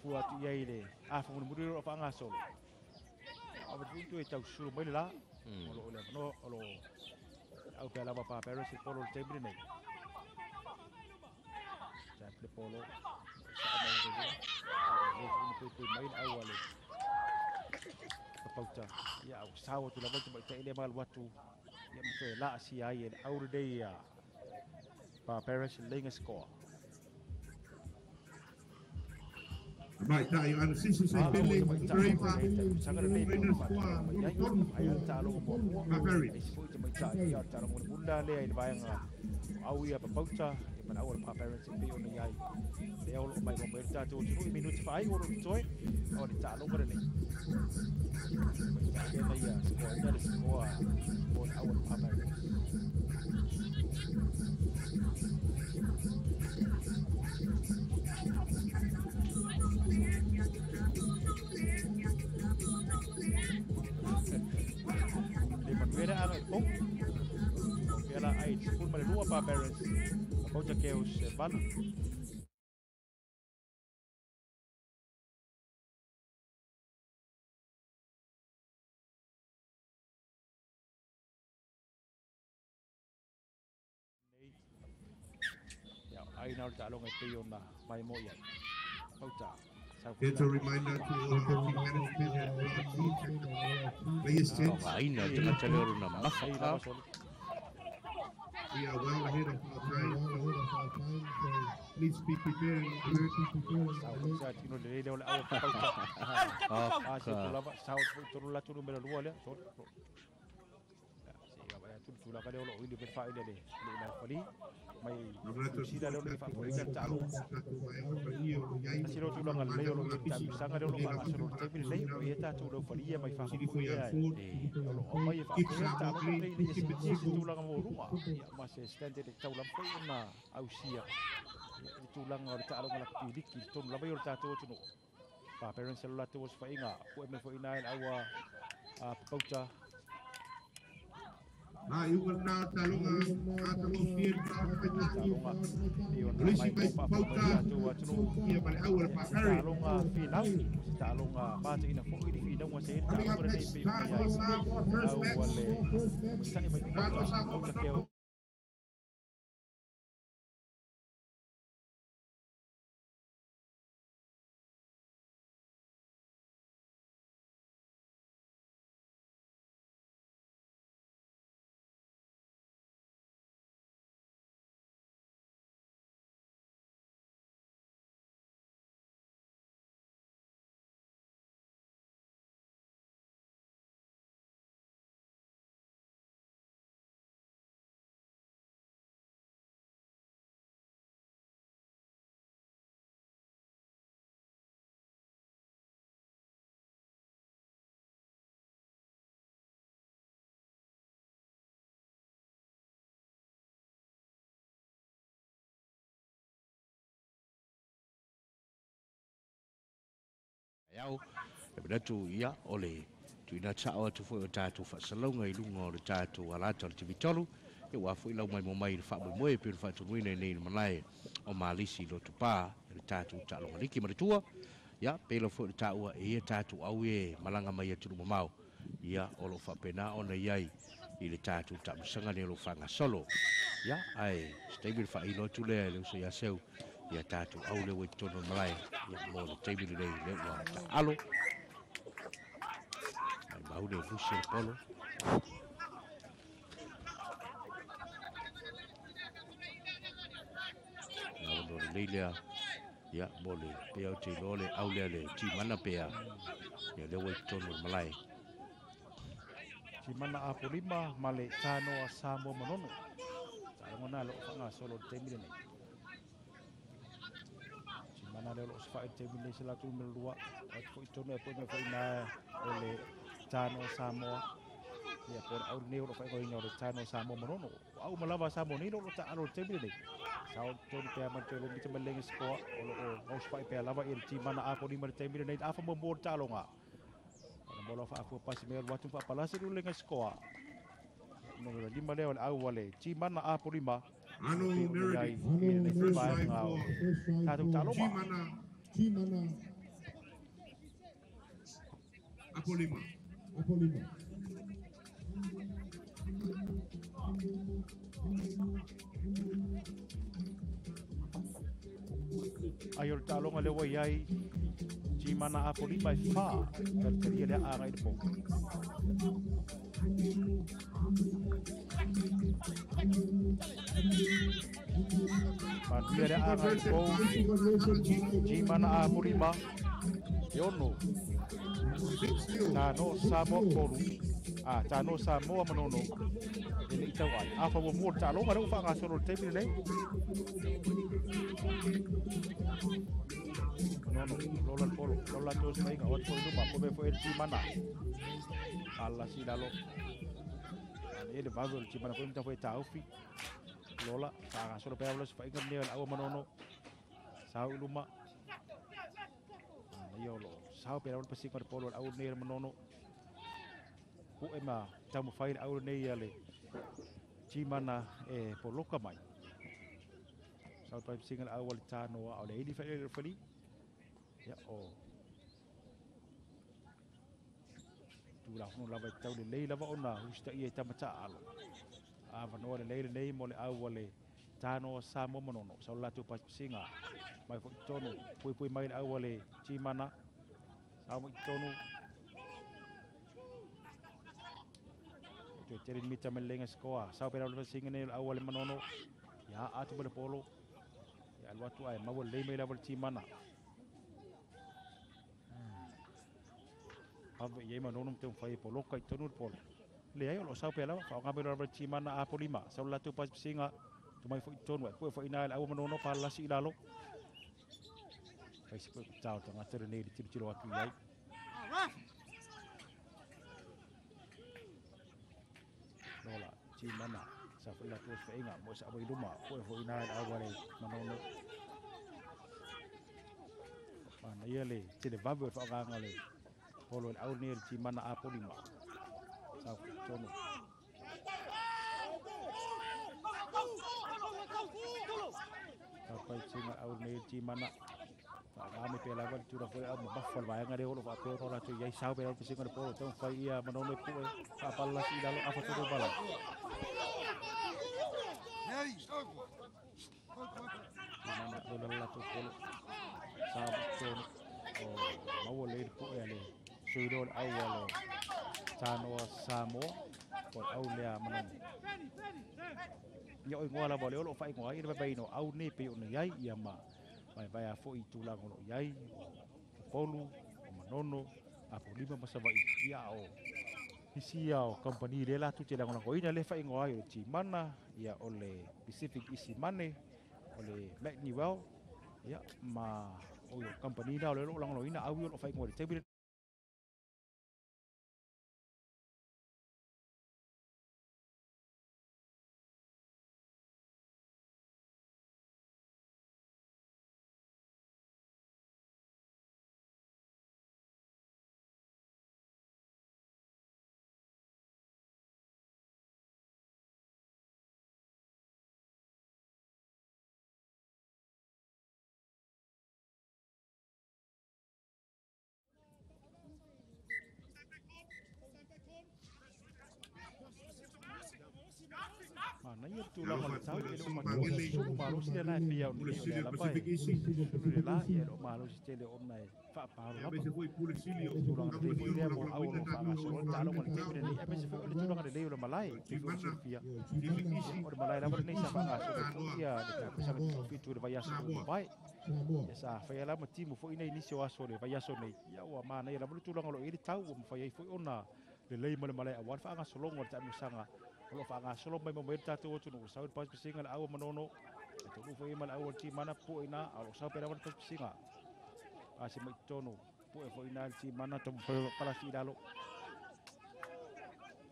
fuat ia ile fa mulu ro fa nga solo aba tu e tau suru mai la ole no olo au pe la pa pero si polo te brine ja pe polo sa mai de ni mai au ale pauta ya au sawo tu la volta mai te ile mal watu ya me la si ai el au de ya pa Paris linga score Right, now you are sisi sai pele very far. Sangat ni Trainer squad. ayat talo mo Very. Isipoi mai ta ya talo mo bunda le ai bayang au ia pa pauta e mana au pa parents e pio ni ai le au mai mo merta tu 2 minutos fai o toi o ni talo mo le ya mai ya score ya score on au pa parents Vera ano ito. Vera ay school maluluwa pa parents. About sa chaos ban. Ya ay na talong ito yung na may mo yan. Pauta. It's a reminder to all coaching management and players change. aina tengah calor na We are well ahead of our time, so please be prepared. Sa tino le le au pauta. Sa tulaba sa tulula tulu mela luwa le. So. Tula ka le lo ini per fa'ile le na fali mai sila le fa por ka talo asiro tula ngal le lo ta sanga le lo ka asiro te bil le o yeta tula fali mai fa ko ya lo o mai fa ko talo le le tula ka mo ruma ya mas stande de tula fa na ausia tula ngal talo ngal pidik ki tula ba yor ta to no pa parents celular to was fa inga ko me fo ina awa pauta Nah, you will now talunga atau mungkin polisi baik pauta ia pada awal pakari. Talunga final, talunga batu ina fo ini final wase talunga ni pe ya. Awale, misani mai pauta keo. Yau, e tu ia ole tu ina chao tu fo ta tu fa salonga i lungo le ta tu ala tu te vitolu e wa fu ila mai mo mai fa mo e pe fa tu ni nei manai o malisi lo tu pa le tatu ta lo liki ma tua ya pe lo fu ta ua e tatu au e malanga mai tu mau ya o lo fa pena ona yai i le tatu ta msanga ne lo fanga solo ya ai stable fa ilo tu le so ya seu ya tatu au le wei tono malai ya mo le stable le wa ta alo ai mau le fusi le polo ya lo le le ya bole pe au te lole au le ti mana pe ya le wei tono malai Si mana a polima male tano a samo manono. Talo na lo fa nga solo temile nei. Si mana le lo fa temile sila tu melua. At fo itono e po me fa ina ole tano samo. Ya por au ne lo fa ko ina ole tano samo manono. Au malava samo ni lo ta alo temile nei. Sao ton pe man tele mi temeleng sko o fa pe lava il ti mana a polima temile nei afa mo mo talo nga. Bola fa fu pas me watu fa palasi du lenga skoa no le lima le au wale ti mana a polima Ano yai Meredith. ne First ba strike nga for ta tu talo ma Chimana. Apolima. ayol talo nga le yai ti mana a polima fa per teria le a ngai po pan dia le a ngai po ti mana a polima yono tano samo polu tano samo manono ele itau ai afa mo mo talo nga le fa nga solo temile nei no lola el polo lola tos mai nga wat polo ma pobe fo el ti mana alla si dalo ani de vago el ti mana fo mta fo ta ofi lola fa nga solo pe habla fa inga ne el awa manono sau luma yo lo sau pe habla pasi par polo au ne manono ku ema tamu fai au ne yale ti mana e polo ka mai sau pa singal awal tano au le ini fali ya tu la no lava tau le lei lava ona usta ia tamata alo ava no le lei nei mo le awale tano sa mo monono sau la tu pas singa mai fo tonu pui mai awale ti mana sau mo tonu tu terin mita melenga skoa sau pera le singa nei awale monono ya atu bele polo ya watu ai mawal lei mai lava ti mana ave ye manono te fai polo kai tonu polo le ai lo sau pela fa nga belo ti mana a polima sau la tu pas singa tu mai fo tonu pu fo ina au manono pa la si lalo fai se ko tau tanga tere nei di tiro atu ai lola ti mana sa fa la tu fa inga mo sa bai duma pu fo ina au wale manono mana yele te de vabe fa nga ngale polo au nei ti mana a polima sau tonu sampai singa au nei ti mana fa ngame pe la val tura foi am baffal vai ngare holo fa pe rola tu yai sau pe ro singa de polo tong fai ia manono pu fa palla si dalo afa tu bala mana rola la tu polo sa tonu o mau le pu ele suidol awale tano samo por au le manono yo ngola bole lo fai ngoi be bai no au ne pe no yai ia ma vai a foi tu la ngolo yai polu o manono a polima masa vai ia o isia o company le la tu te la ngolo ina le fai ngoi ti mana ia ole Pacific isi mane ole Macnewell ia ma o company da le lo ngolo ina au lo fai ngoi te Mana ia tu la mal tau ele o matua so malo si la pia o ni le la pai. Le la ia o malo si tele o nai fa pa la. Tu la de foi le mo au lo fa so ta lo mal te ni e se foi le tu la de le malai te foi so pia. O malai la ni sa fa so ko ia de ka sa ko fitu de vai so bai. Ya sa fa ia la matimu foi nei ni so aso le vai so nei. Ya wa mana ia la tu la lo i tau mo fa ia foi ona le le malai awan fa nga so longo ta mi sanga. Kalau fanga solo mai mo merta tu tu no sa pas pisinga au manono tu no foi mal au ti mana pu ina au sa pera pas pisinga asi mai tono pu foi ina ti mana to para si dalo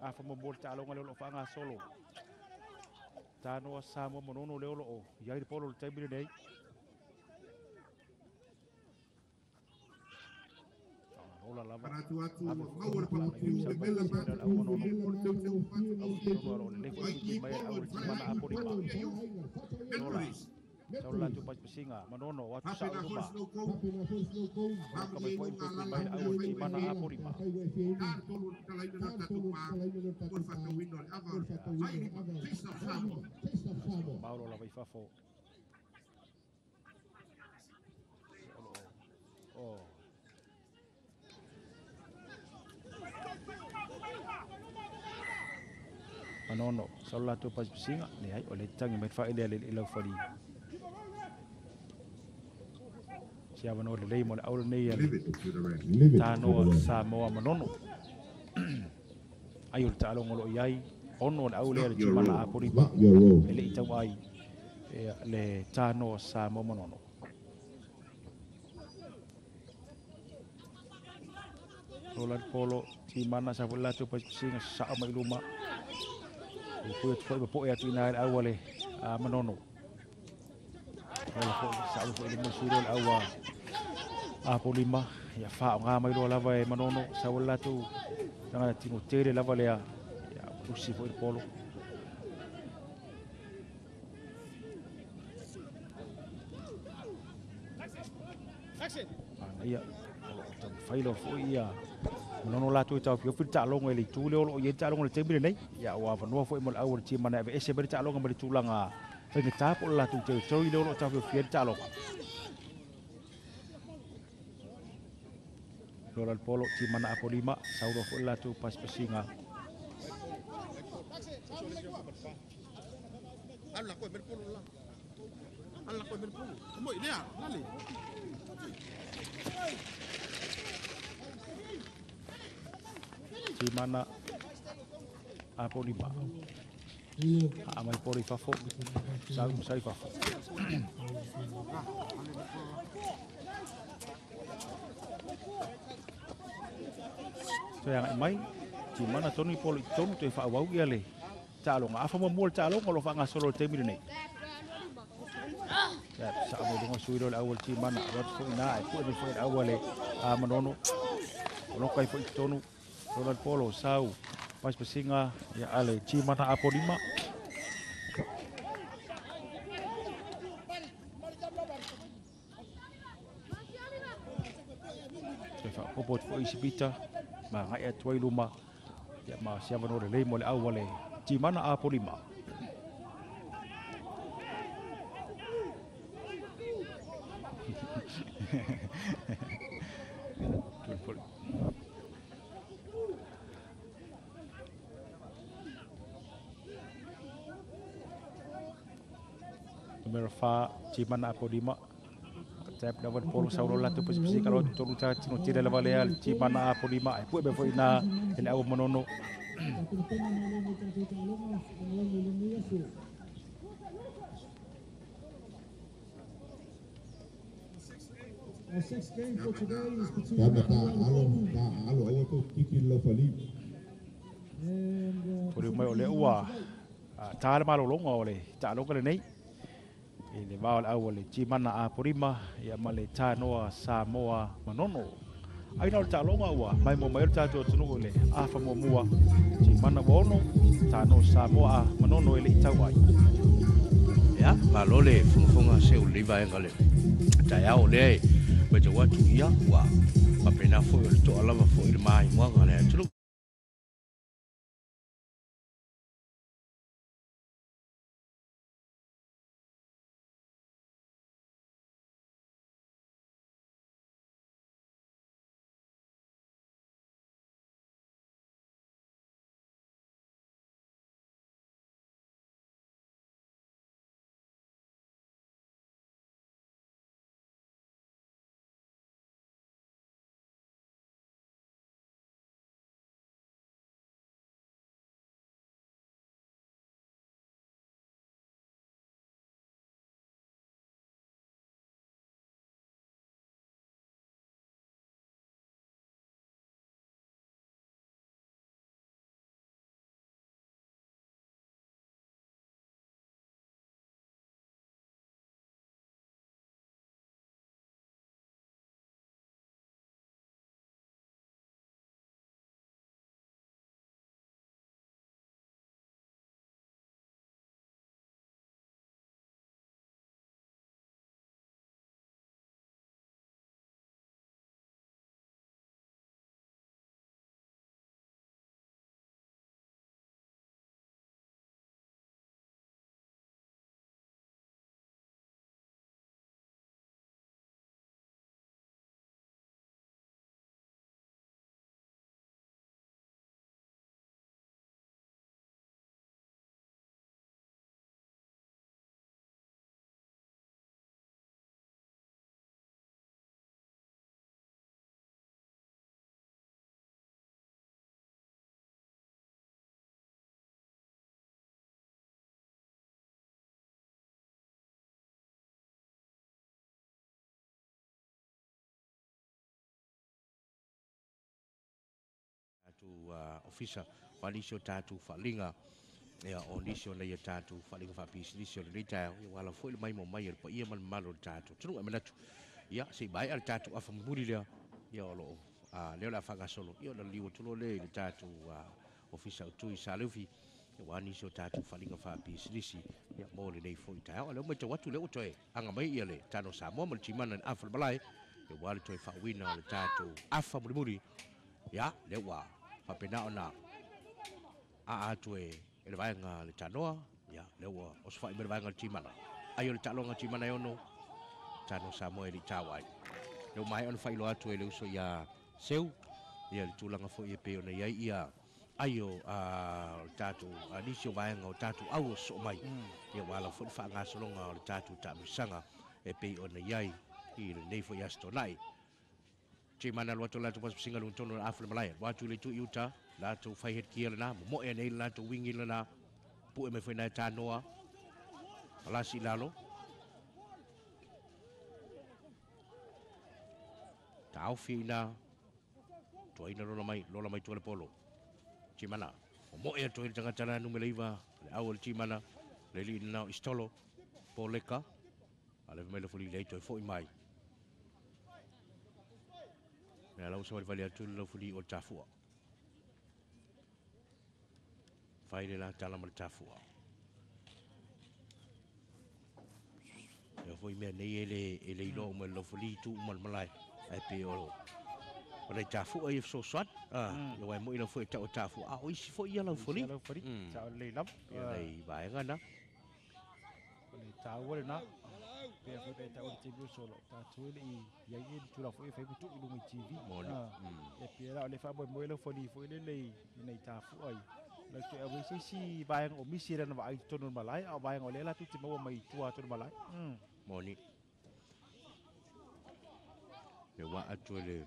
a fa mo bolta lo ngalo fanga solo tano sa mo manono le lo o ya i polo te bi nei ola lava para tu ngawur pa tu bella pa tu le foi mai au ti mana apo di pa Sau la tu pas pesinga manono watu sa rumah. Kami foi mai au ti mana apo di pa. Paulo la vai fafo. Oh. Manono sau la tu pas pesinga ni ai oleh tangi mai fa ile ile fali. Siapa no le mo au nei tano Samoa manono ayul talo ngolo yai ono au le cuma na apori ba le itau ai le tano Samoa manono rolar polo ti mana sa bola tu pas singa sa mai luma po ya tu na au le manono sa ko le musul awa apo lima ya fa nga mai lo lava e manono sa wala tu nga tino tere lava le ya pusi fo il polo ia tan failo fo ia manono la tu tau pio fita lo ngeli tu le lo ye ta lo ngeli tembe nei ya wa fa no fo mo awur ti mana e se ber ta lo ngeli tu langa fa ni ta po la tu te so ile lo tau pio fier ta lo Loral polo ti mana apo lima sauro fo la tu pas pesinga alla ko ber polo la alla ko ber polo mo idea lali ti mana apo lima amai poli fafo sau sai fafo yang mai di mana toni poli tonu te fa wau ia le talo nga afa mo mol talo ngolo fa nga solo te mi nei ya sa mo dongo suiro le awal ti mana wat fo ina ai fo fo awale a manono lo kai fo tonu solo polo sau pas pesinga ya ale ti mana apo lima fa popot fo isipita ma ngai atuai luma ya ma siapa no le mo le awale ti mana apo lima numero fa ti mana apo lima Tap dapat polo sauro la tu pesi kalau tu luta tino tira la valeal ti mana apo lima ai pu be foi na ele au manono Our sixth game for today is between por mai ole ua ta malo longa ole ta longa le nei ele va au ole ti mana apo lima ya male tanoa Samoa manono ai na ta longa ua mai mo mai ta to tunu ole afa mo mua ti mana bono tano Samoa manono ele itawai ya palole funfunga se uliva engale ta ya ole ba jo watu ya wa pa pena fo to ala fo ir mai mo ngale tātou ofisa whanisi o tātou whalinga ia o nisi o nei tātou whalinga whapisi nisi o nei tātou ia wala fwoi le mai mo mai pa ia man malo tātou tunu manatu ia se bai al tātou afa muri lea ia o loo leo la whangasolo ia o na liwa tulo le tātou ofisa o tui sa leufi ia wanisi o tātou whalinga whapisi nisi ia mo le nei fwoi tātou leo mai tau atu leo toe anga mai ia le tāno Samoa mal timana na afa balai ia wale toe whawina o le tātou afa muri muri ia leo wa whapena o na atu e le vaenga le tanoa ia leo wa o se whai me le vaenga le timana ai o le talonga timana e ono tāno Samoa li tāwai leo mai on whailo atu e leo so ia seu ia le tūlanga fo ia peo na iai ia ai o tātou nisi o vaenga o tātou au o so mai ia wala fo wha ngā solonga o le tātou tāmisanga e peo na iai i le nei fo ia stonai Che mana lo to la to singa lo tono afle malaya wa tu le tu yuta la to fai het kia na mo e nei la to wingi la pu e me foi na ta noa ala si lalo tau fina to ina lo mai to le polo Che mana mo e to tanga tana nu me leiva le awol chi mana le li na istolo poleka ale me le fuli le to foi mai Nā lau sa wale atu lau fuli o tafua. Whaile la tala ma tafua. Ia fwoi mea nei ele ilo ma lau fuli tu uman malai. Ai pe o. O nei tafua i so swat. Ia wai mo ila fwoi ta o tafua. O isi fwoi ia lau fuli. Lau fuli. Sa o lei lam. Ia nei vaenga na. O le tāua le na. Pea fwoi pea tāua le TV o solo. Tātua le i iai tu la fwoi fai putu i lunga i TV. Moni. E pea la o le whaboe moe lau fwoi fwoi le lei nei tāfua ai. La tu e wisi si vaenga o misi rana wa ai tonu malai. A vaenga o le la tu te maua mai tua tonu malai. Moni. Le wa atu le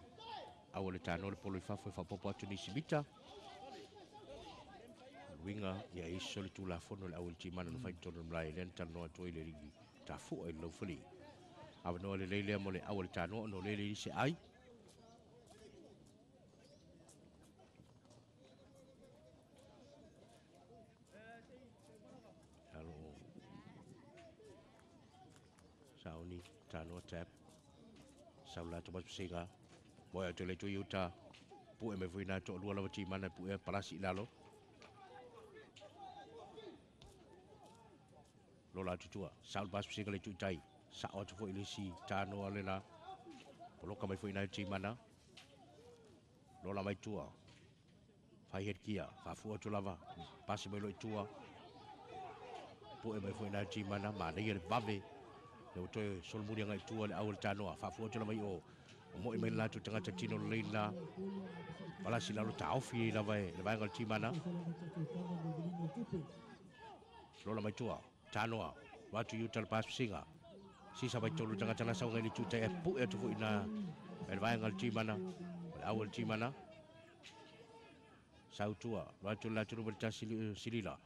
au le tano le polo i fafo popo atu ni sibita. Winga ia iso le tula fono le au le timana no fai tonu malai. Len tano atu i le rigi. Tafu ai lau fuli. Awa noa le leilea mo le awa le tano no le leili se ai. Halo. Sauni tano tap. Saula to mas singa. Boy to le to yuta. Pu e me fui na to lua la ti mana pu e palasi lalo. Lola tutua. Saul bas singa le tu tai. Sa o to foi le si tano ale na. Poloka mai foi na ti mana. Lola mai tua. Fai het kia. Fa fu to lava. Pasi mai lo tua. Po e mai foi na ti mana ma de bave. Le to sol muri ngai tua le awal tano. Fa fu to lava o. Mo e mai la tu tanga tino le na. Pala si la lo ta ofi la vai. Le vai ngal ti mana. Lola mai tua. Tanoa. Watu yuta pas singa. Sisa bai tolu tanga tanga sa ngai tu te pu e tu foi na. El vai ngal ti mana. Awal ti mana. Sautua, watu la turu berita silila.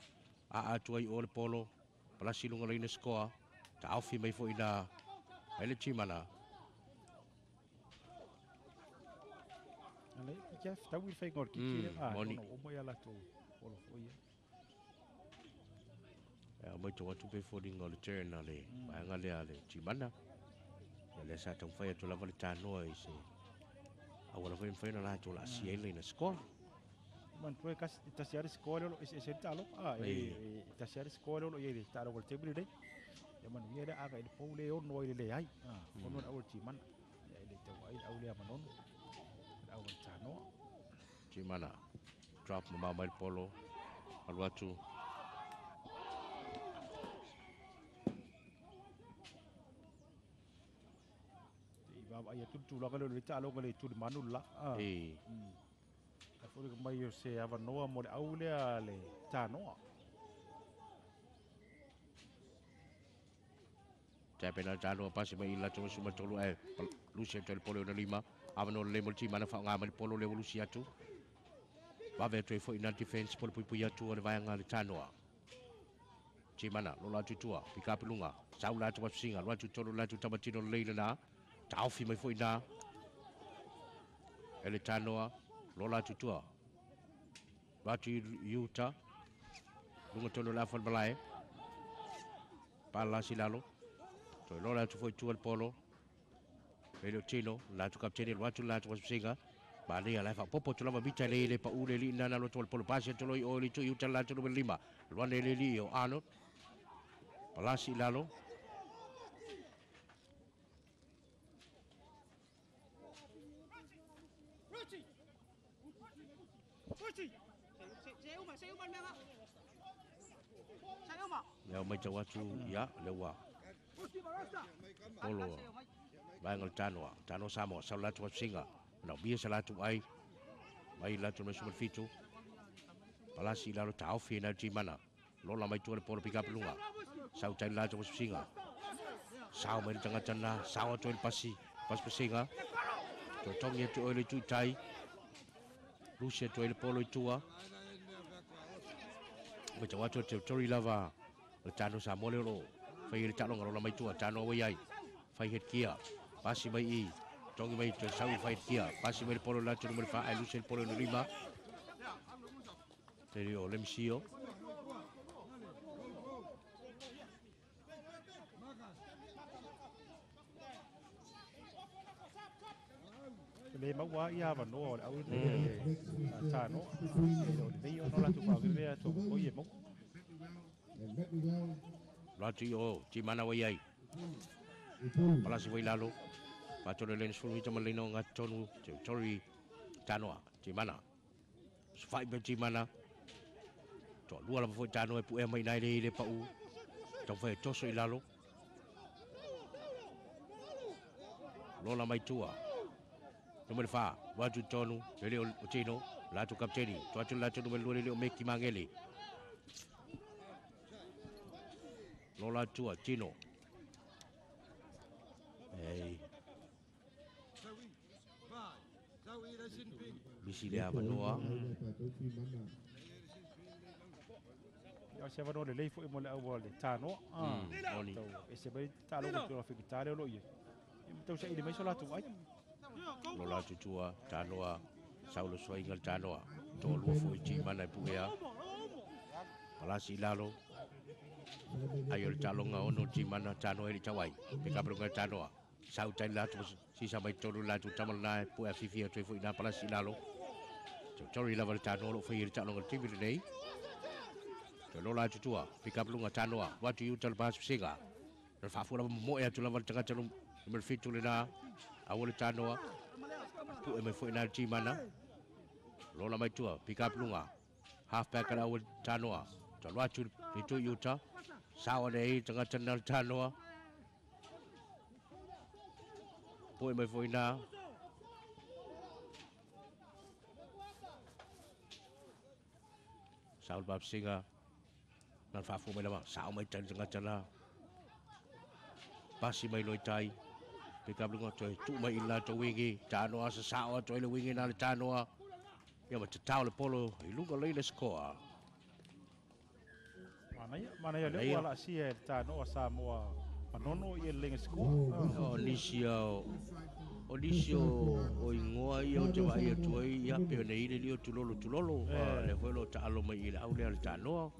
A tuai o le polo, pala silunga le skoa, ta aufi mai fo ina ele timana. Ale kia tau i fai ngor ki moni. O mo ia la tu polo fo ia. Mai to watu pe fo dinga le turn ale, anga le ale timana. Le sa tong fai to la valita noi se. Awala fai na la to la siele na skoa. Man foi kas tasiar sekolah lo ese talo tasiar sekolah lo ye talo wal tebri dai ya man ye da aga il pole on no ile ai ono awal ciman ya ile tawai awli amanon awal tano Cimana drop mama mai polo alwatu baba ya tu la kalau le talo le tu manulla Furi ka mai o se avanoa mo le aule a le tanoa. Tapena tanoa pasi mai ila tuma suma tolu Lucia tol polo na lima avanoa le multi mana fa ngama polo le Lucia tu. Va veto foi na defense polo pui atu le vai ngale tanoa. Chimana lo la tutua pika pelunga saula tu singa lo tu tolu la tu tabatino le na taufi mai foi na ele tanoa Lola tutua. Batu Utah. Lunga tonu la fal balai. Pala silalo. So lola tu foi tu al polo. Velo chino, la tu kapteni watu la tu singa. Bali ala fa popo tu lama bicha le pa ule li nana lo tu al polo pasi tu lo oli tu Utah la tu numero 5. Luane le li o ano. Pala silalo. Ya mai tawa tu ya lewa. Polo. Bangal Tano Samo, Salatu Singa. Now be a Salatu ai. Mai la tu mesu fitu. Palasi la tau fina Jimana. Lola mai tu le polo pick up lunga. Sau tai la tu singa. Sau mai tanga tana, sau tu el pasi, pas singa. Tu tong ye tu ele tu tai. Lucia tu el polo tua. Mai tawa tu tori lava. Le Tano Samo le lo. Fai le talo ngalo mai tu Tano wai ai. Fai het kia. Pasi mai I. Tongi mai tu sau fai kia. Pasi mai polo la tu numero 5 ai Lucia el polo no 5. Terio lemsio. le maua ia vanoa le au le tano le no la tu pa le to ko ye mo Lati o Jimana wai ai. Palasi wai lalo. Patole len sulu ita malino ngatonu tori Tanoa Jimana. Sfai be Jimana. To lua la foi Tanoa pu e mai nai le pa u. Tau fai toso I lalo. Lola mai tua. Numero 5, waju tonu, le o tino, la tu kapteni, tu la tu numero 2 le o meki mangeli. Lola tua tino. Hey. Bisi le avanoa. ya se vanoa le fo mo le au le tano Oni. e se bai talo ko tu fikitare lo ye tau se ile mai sola tu ai Lola tutua, Tanoa, Saulo Swaingal Tanoa, Tolu foi Jimana puea. Palasi lalo. Ayo talonga ono Jimana Tanoa ili tawai. Pekabronga Tanoa. Sau tai latu si sampai tolu latu tamal na puea fifia tu foi na palasi lalo. Tori lava Tanoa lo foi talonga tibi nei. Lola tutua, pekabronga Tanoa, watu yutal pas singa. Fafura mo ya tu lava tanga talong number fitu le na. Awal Tanoa. Pu me foi na Jimana. Lola mai tua, pick up lunga. Half back at awal Tanoa. Watu itu Utah. Sawa nei tengah channel Tanoa. Pu me foi na. Saul bab singa. Nan fafu mai lama. Sawa mai tengah channel. Pasi mai loitai. Pick up lunga coy. Tu mai illa to wingi. Tanoa sawa coy le wingi na Tanoa. Ya macam tahu le polo. Ilunga le score. mana ya le wala si e tano Samoa manono ye lenga sko Olisio o ingoa ia o te wai e tuai ia pe nei le lio tulolo le foi lo ta alo mai ile au le Tanoa.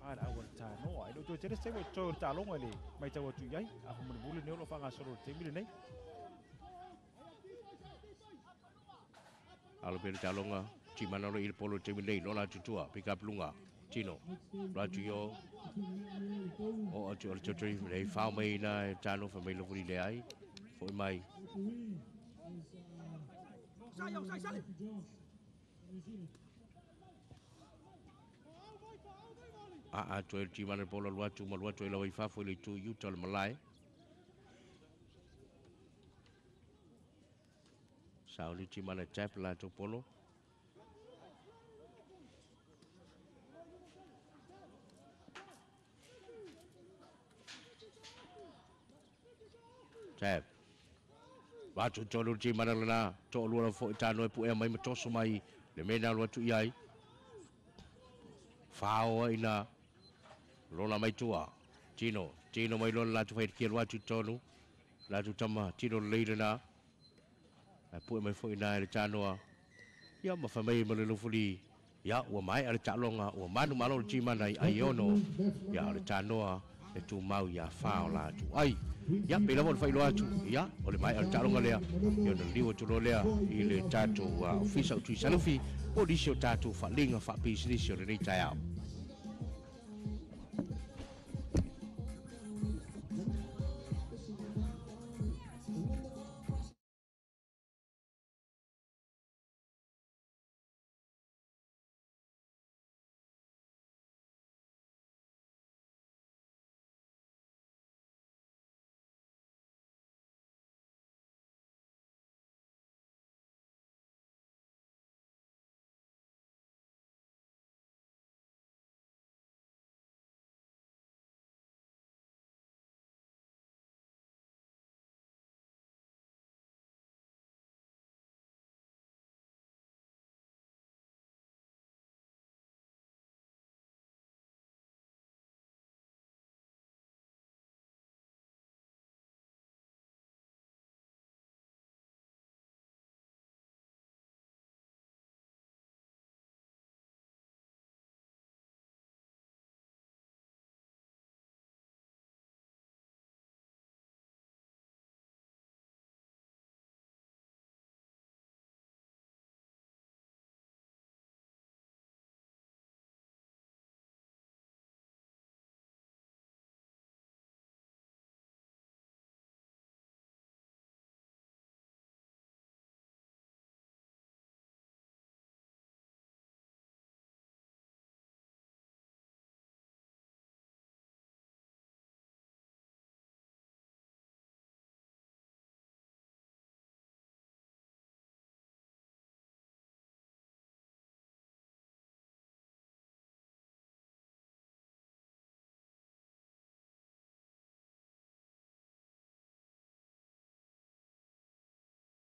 ada awal tano ai do tere se to talong ali mai tawa tu yai aku mun bulu ne lo fanga soro tembil nei Alo per talonga Jimana lo il polo te nei lo la tutua pick up lunga Tino radio o o tri nei fa mai na Tano fa mai lo furi le ai foi mai A tu el timana polo lua tu malua tu ela waifa foi le tu yu tol malai. Sao ni timana tap la tu polo. Tap. Wa tu tolu timana lana to lua fo tano e pu e mai matoso mai le mena lua tu iai. Fao ina Lola mai tua. Tino mai lola la tu fai kia lua tu tonu. La tu tama tino leira na. A pu mai fo ina le tanoa. Ia ma fa mai le lufuli. Ia ua mai ale talonga ua manu malo le timana ai ono. Ia le tanoa e tu mau ia fao la tu ai. Ia pela mo fai loa tu. Ia o le mai ale talonga lea. Ia na liwa tu lo lea i le tatu ofisa u tui salufi. O disio tatu fa linga fa pisinisi o le nei tai au.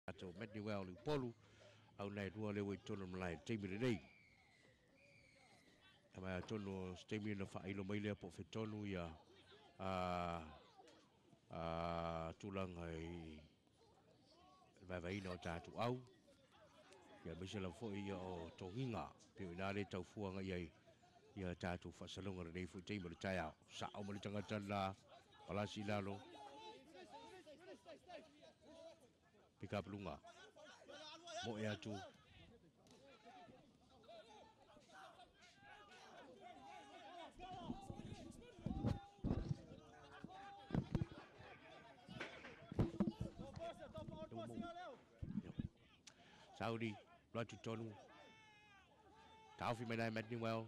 Ato Medni Well i polu au nei rua lewa i tono malai teimi le nei. E mai tono teimi na wha ilo mai lea po whetonu ia tulanga i vaivaina o tātu au. Ia misela fo ia o tohinga pio i nare tau fuanga ia tātu whasalonga nei fu teimi le tai au. Sa au mali tangata la palasi lalo. Pika pelunga. Mo e atu. Saudi, Roger Tonu. Taufi Menai Medni Well.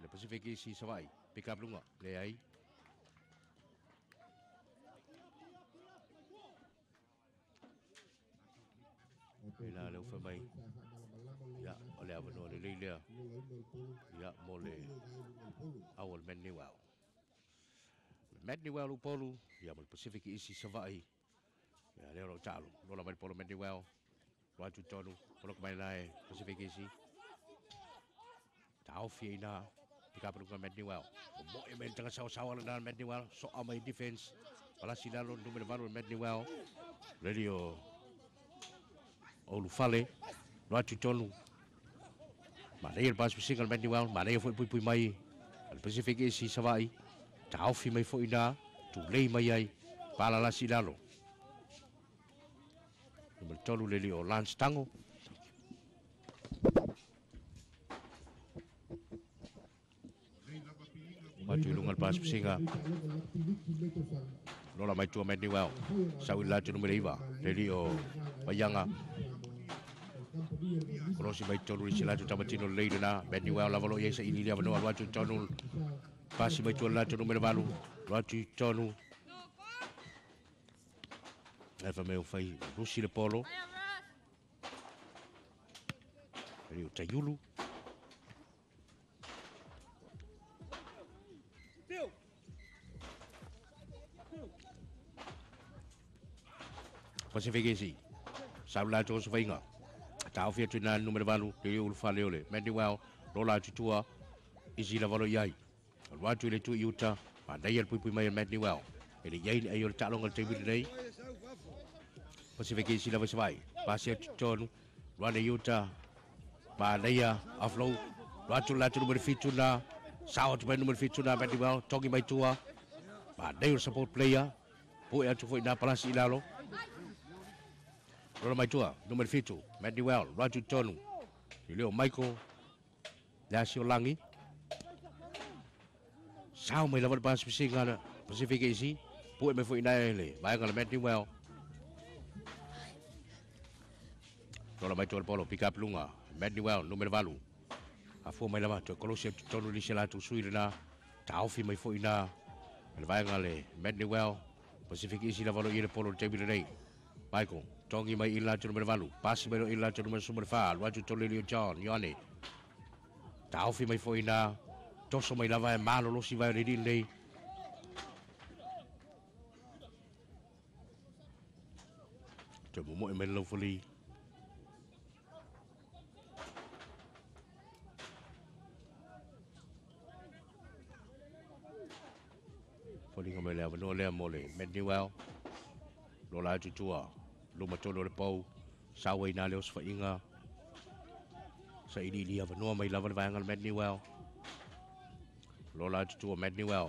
Le Pacific East Savai. Pick up Lunga. Le ai. Ila le ufa mai. Ya, ole avano le lea. Ya, mole. Awal Medni Well. Medni Well upolu. Ya, mole Pacific East Savai. Ya, leo lo talo. Lola mai polo Medni Well. Roger Tonu. Polo Menai Pacific East. Taufi ina. Pick up Lunga Medni Well. Mo e men tanga sawa na Medni Well. So amai defense. Pala sinalo numero baru Medni Well. Radio Olufale. Roger Tonu. Malay pas single Medni Well. Malay foi pui mai. Al Pacific East Savai. Taufi mai foi ina. Tu lei mai ai. Pala la sinalo. Numero tolu Radio Lance Tango. Maju lungal pas singa. Lola mai tua Medni Well. Sawi la tu numero iba. Radio Bayanga. Kalau si mai tonu isi la tu tamatino leidena Medni Well lavalo yesa ini dia beno alwa tu tonu Pasi mai tuan lato numero balu. Ratu tonu. Eva meu fai rusi le polo. Rio Tayulu. Pasifigesi. Saula to Svinga. Tau fia tuna numero balu. Rio Ulfa Leole. Manuel. Rola tutua. Isi la valo yai. Ratu le tu Utah. Andai pui mai Manuel. Ele yai ayo talong al tebi nei. Pasifigesi la vasai. Pasi tonu. Rana Utah. Malaya aflo ratu latu numero fituna sawa tu numero fituna Manuel togi mai tua Malaya support player po ya tu foi na palasi ilalo rola mai tua numero fitu Manuel ratu tonu Leo Michael Lasio Langi sao mai lawan pas singa Pacific isi po me foi na ele vai ngala Manuel rola mai tua polo pick up lunga Manuel numero valu Afo mai lama tu kalau siap tonu li sela tu sui na taufi mai foi na ele vai ngale Manuel Pacific isi la valo ile polo table nei Michael tongi mai ila tu numero valu pas mai ila tu numero sumber fa waju to Leo John Yone taufi mai foi na toso mai lava malo lo si vai ri nei tu mo e melo foli Foli ngame le no le mole Manuel lo la tu tua lo matolo le pau sawe na le os fa inga sa ini dia no mai lava vai ngal Manuel lo la tu tua Manuel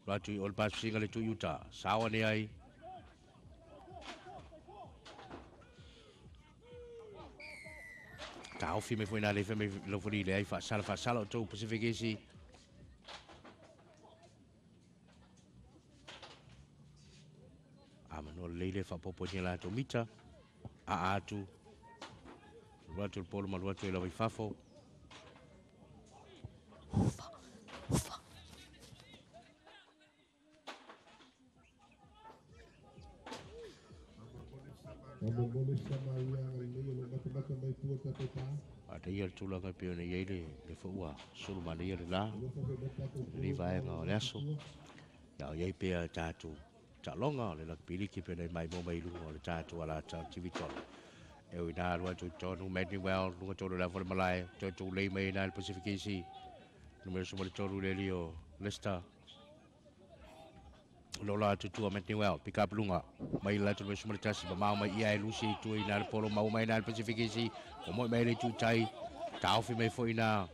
la tu ol pas singa le tu Utah sawa ne ai tau fi me foi na le fe me lo foli le ai fa sala tu Pacific isi Amano leile fa popo ni la to mita a atu Ratu polo maluatu ila vai fafo ada ia tula ngai pio nei ele le fua sulu mane ia la ni vai nga leso ya ia pe tatu ta longa le la piliki pe nei mai mo mai lu le tatu ala ta tivitol e o ina lu tu tonu Manuel lu tu le vol malai tu le mai na Pacific isi numero sumo le toru le lio lesta Lola tu Manuel pick up lunga mai la tu sumo le tasi ba mau mai ia lusi tu ina le polo mau mai na Pacific isi o mo mai le tu tai tau fi mai fo ina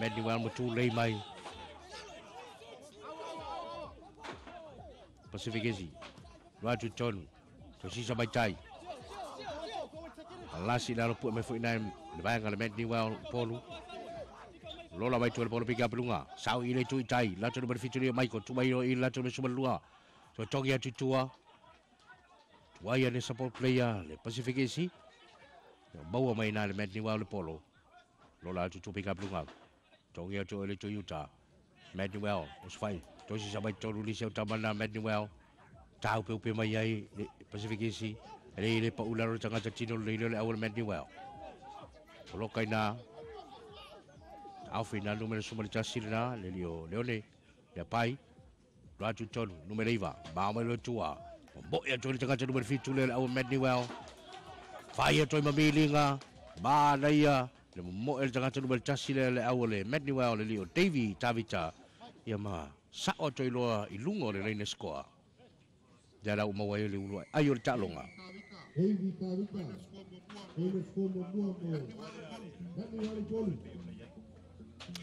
Manuel mo tu le mai Pacific isi Ratu tonu to si sa mai tai Lasi na lo pu mai fo ina le vai ngala Manuel polo Lola mai tu le polo pick up lunga sau ile tu tai la tu numero fitu mai ko tu mai o ila tu sumo lua so togi atu tua tuai ne support player le Pacific isi bawa mai na le Manuel le polo Lola tu pick up lunga togi atu le tu Utah Manuel os fai to si sabai to li se tamana Manuel tau pe mai ai Pacific isi le pa ularo tanga tino le awal Manuel lo kaina au final numero sumo chasina le lio leone le pai Ratu tonu numero iva ba mai lo tua bo ya tolu tanga numero fitu le au Manuel fire to mamilinga ba laia le mo el tanga numero chasina le au le Manuel le lio Davy Tavita ya ma sa o to lo ilungo le ne score ya la mo wai le ulo ayo talonga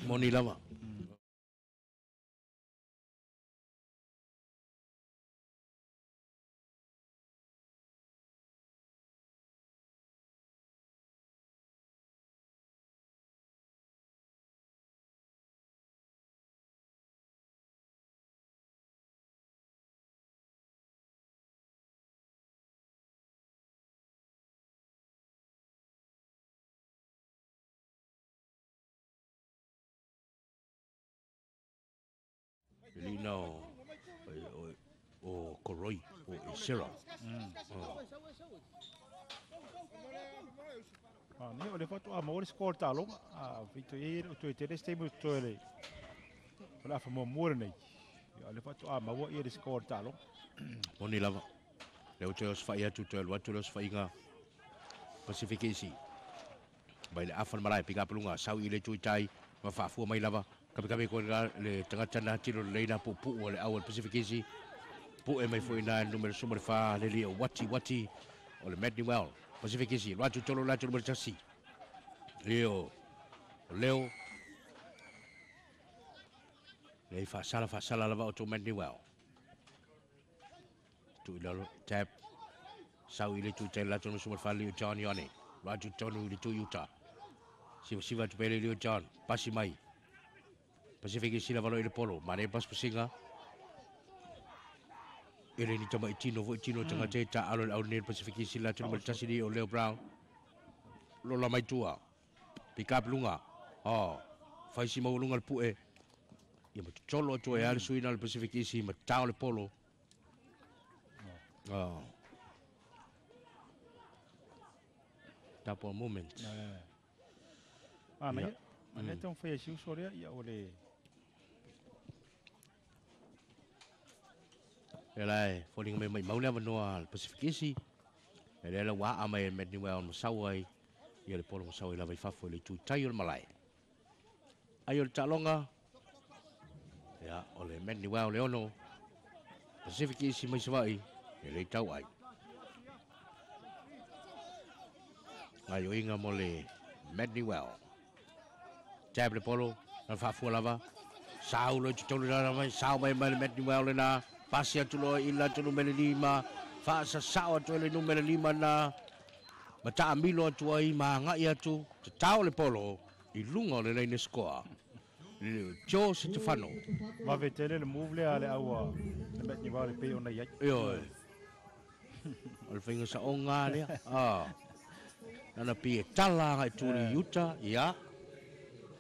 Moni lama Lina o Koroi o Isera. Ni ole fatu a mo score talo a vito ir to te este mo to ele ola fa mo mur nei ole fatu a mo ir score talo Moni lava. Leo te os fai atu te watu os fai nga Pacific Isi. Bai le afan marai pika pelunga sau i le tui tai ma fa fu mai lava. Kapi ko le tanga tana tiro le na pu o le awal Pacific Isi. Pu e mai foi na numero sumber fa le li wati o le Mednewell Pacific Isi. Watu tolo la numero tasi. Leo le fa sala lava o to Mednewell. Tu ilalo tap sau i le tui tai la numero sumber fa Leo John Yone. Watu tonu i le tui Utah. Siva tu pele Leo John pasi mai Pacific Isi la valo i le polo mane pas pasinga ele ni tama itino vo itino tanga te ta alo au ne Pacific Isi la tunu tasi di o Leo Brown lo la mai tua pick up lunga fai si mau lunga le pue ia ma tolo tu e ale suina le Pacific Isi ma tau le polo tapo moment ana ana tong fa siu soria ia ole Elai, falling mai mau le no Pacific Isi. Ele la wa ama Mednewell mo sawai. Ia le polo mo sawai la vai fafo le tu taiol malai. Aiol talonga. Ya, ole Mednewell le ono. Pacific Isi mai sawai. Ele tau ai. Ayo inga mo le Mednewell. Jab le polo, na fafo lava. Sau lo tolu la mai, sau mai Mednewell le na. Pasia tulo ila tu numero 5. Fa sa sao tu le numero 5 na. Mata amilo tu ai ma ia tu. Tau le polo i lunga le nei score. Le Jo Stefano. va vetele le move le ale awa le bet ni vale pe ona ia Yo. Al finga sa onga le. Nana pi tala ngai tu li Utah ia.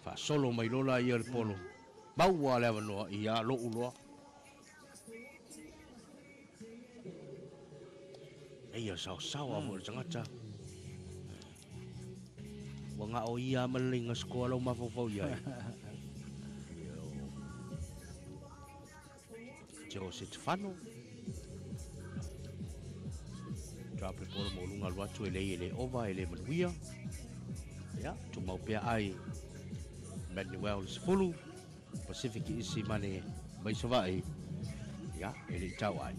Fa solo mai lola ia le polo. Baua le no ia lo ulo. Ia sao mo tangata. Wanga o ia malinga skola o mafofo ia. Jo Stefano. Drop le polo mo lunga watu ele ova ele manuia. Ya, tu mau pia ai. Mednewell fulu. Pacific Isi mane mai savai. Ya, ele tau ai.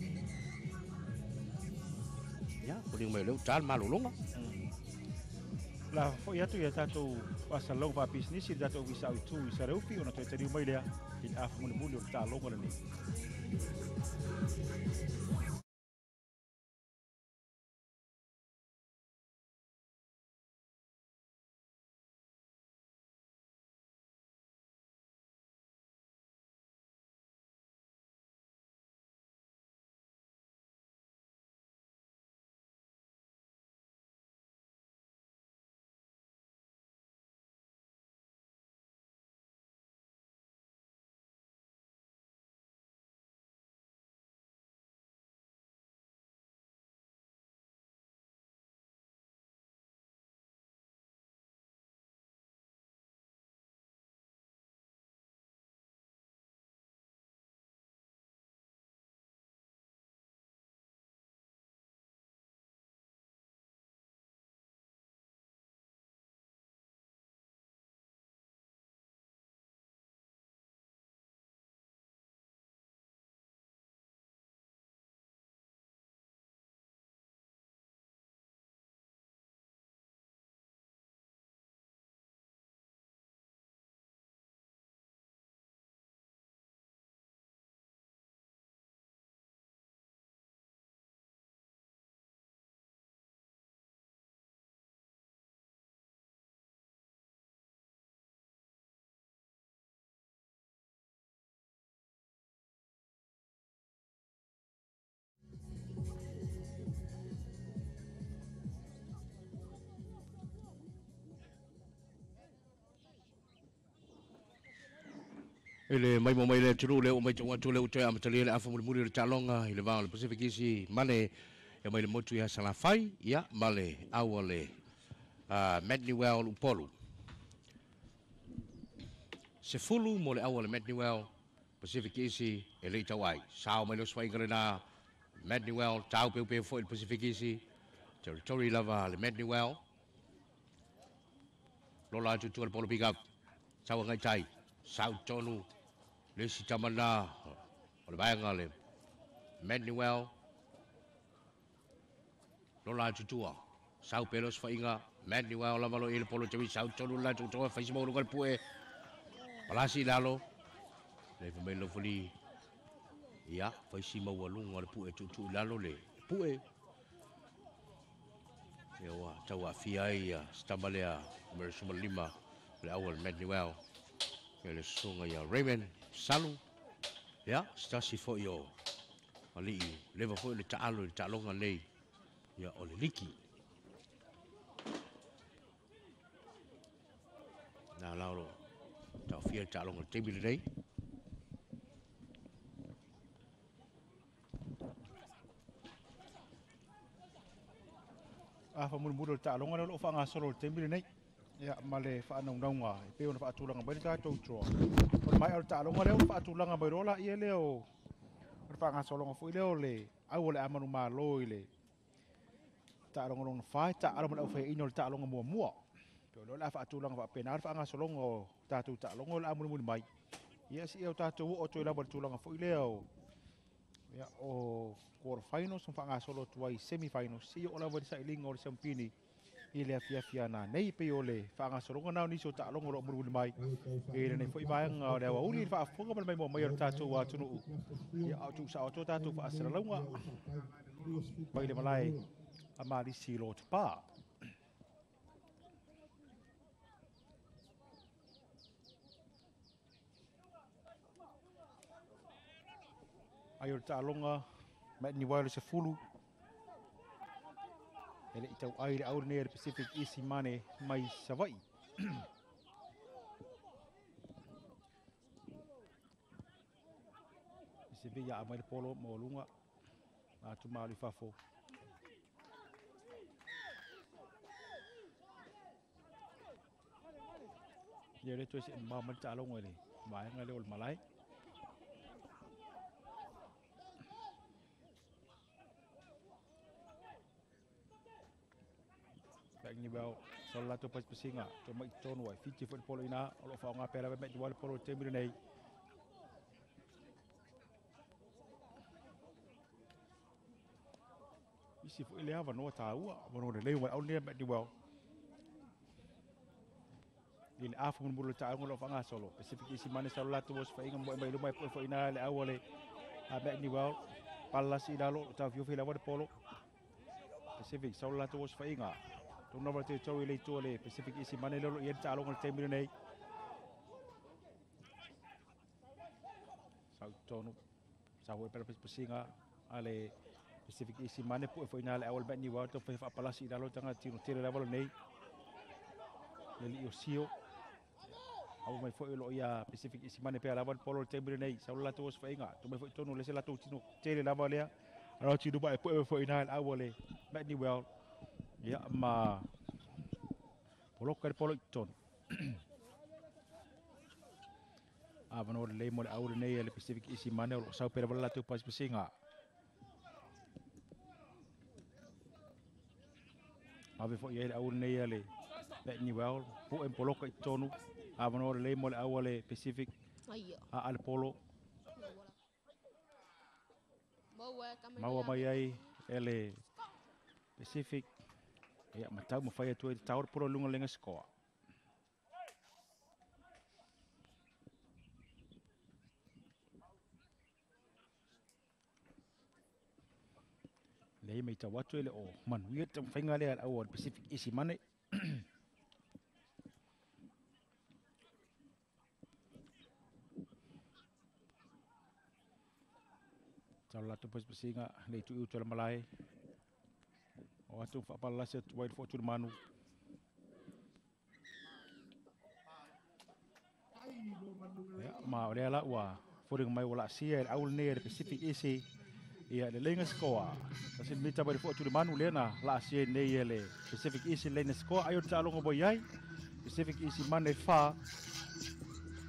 Ya, puning mai lo tal malulunga. la fo ia tu ia tatou asa long va business ia tatou visa tu isa reufi ona te teri mai lea in afu mo le ta longa le Ele mai mo mai le tulu le o mai tonga tulu te am tali le afa muri le talonga ile va le Pacific isi mane e mai le motu ya sala fai ya male awale Manuel Upolu se fulu mo le awale Manuel Pacific isi e le tawai sao mai lo swai grana Manuel tau pe fo le Pacific isi territory lava le Manuel lola tu le polo pick up sao ngai tai sao tonu le si tamana o le vaenga le Manuel lola tutua sao pelos fainga Manuel lava lo il polo tewi sao tonu la tu toa fa simo lugar pue palasi lalo le fa melo fuli ya fa simo walunga le pue tu lalo le pue ya wa tawa fiai ya stambalea mersuma lima le awal Manuel le sunga ya Raymond Salu ya stasi fo yo ali leva fo le talonga nei ya ole liki na lauro ta fia talonga tebi nei Fa mulu ta longa lo fa nga solo tembi nei. Ya male fa na nga pe ona fa tulanga ba ta to tro. Por mai al ta longa le fa tulanga ba rola ie le o. Fa nga solo fo ile ole. Ai ole amanu ma lo ile. Ta longa long fa ta ala mo fa ino ta longa mo mo. Pe lo la fa tulanga fa pe na fa nga solo ngo ta tu ta longa la amanu mai. Ia si o ta to o to la ba tulanga fo ile o. Ya o quarter finals fa nga solo tuai semi finals si o la ba sa ilinga o champini ile afia na nei pe ole fa nga solo nga ni so ta longo lo muru mai e nei foi vai nga le wa uli fa fonga mai mo mai ta to wa tunu ya tu sa to ta tu fa asra longa pai le malai amari si lo pa ai ta longa mai ni wa le se fulu ele itau aire au nei Pacific isi mane mai savai se via a mai polo mo lunga a tu mali fafo ye le tu se ma man ta longa le mai nga le ol malai back ni bau sola tu pas pesinga to mai ton wa fiti fo polo ina lo fa nga pela me jual polo tembi nei isi fo ile ava no ta ua no le wa au ne me di bau il afu mun bulu ta lo fa nga solo Pacific isi mane sola tu was fa inga mo mai lo mai fo ina le awale a me ni bau palasi dalo ta vio fila wa polo Pacific sola tu was fa inga tu no te to ile to le Pacific isi mane lo yen ta lo tembi nei sau tonu sau per pesinga ale Pacific isi mane pu foi na le awal ba ni wa to fa palasi dalo tanga tino tire level nei le io sio au mai foi lo ia Pacific isi mane pe lawan polo tembre nei sau la to fa inga to mai foi tonu le se la to tino tire level ya ro ti du ba pu foi na le awale ba ni well ya ma polo ka polo ton avano le mo le awre nei le Pacific isi mane lo sau per la to pas pesinga ave fo ye awre nei le be ni well pu en polo ka tonu avano le mo le awale Pacific a al polo mau mai ai ele Pacific ya matau mo fai tu taur polo lunga lenga score le mai tawatu ele o man wi tam fainga le al awal Pacific isi mane Tala tu pas pesinga le tu tu malai o atu fa pala se tu wide for tu manu Ya, ma ole ala wa foding mai wala sia aul ne Pacific isi ia le lenga skoa. Kasi mita bari fo tu manu lena la sia ne le Pacific isi lenga skoa ayo talo ngo boyai Pacific isi mane fa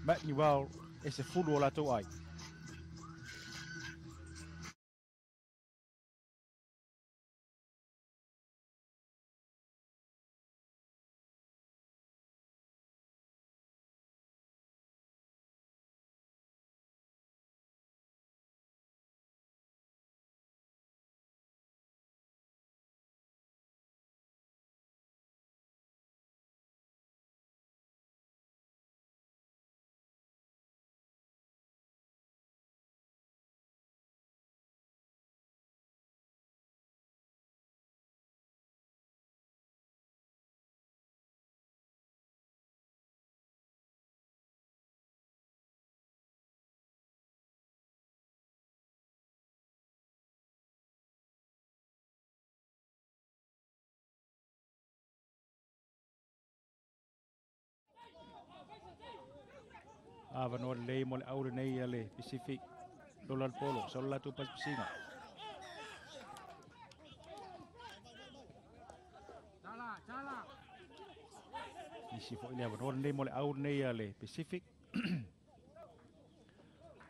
mat ni wal ese fulu la to ai. Avanor le mol aure nei ale Pacific dolar polo sola tu pas pisinga. Isi fo ile avanor le mol aure nei ale Pacific.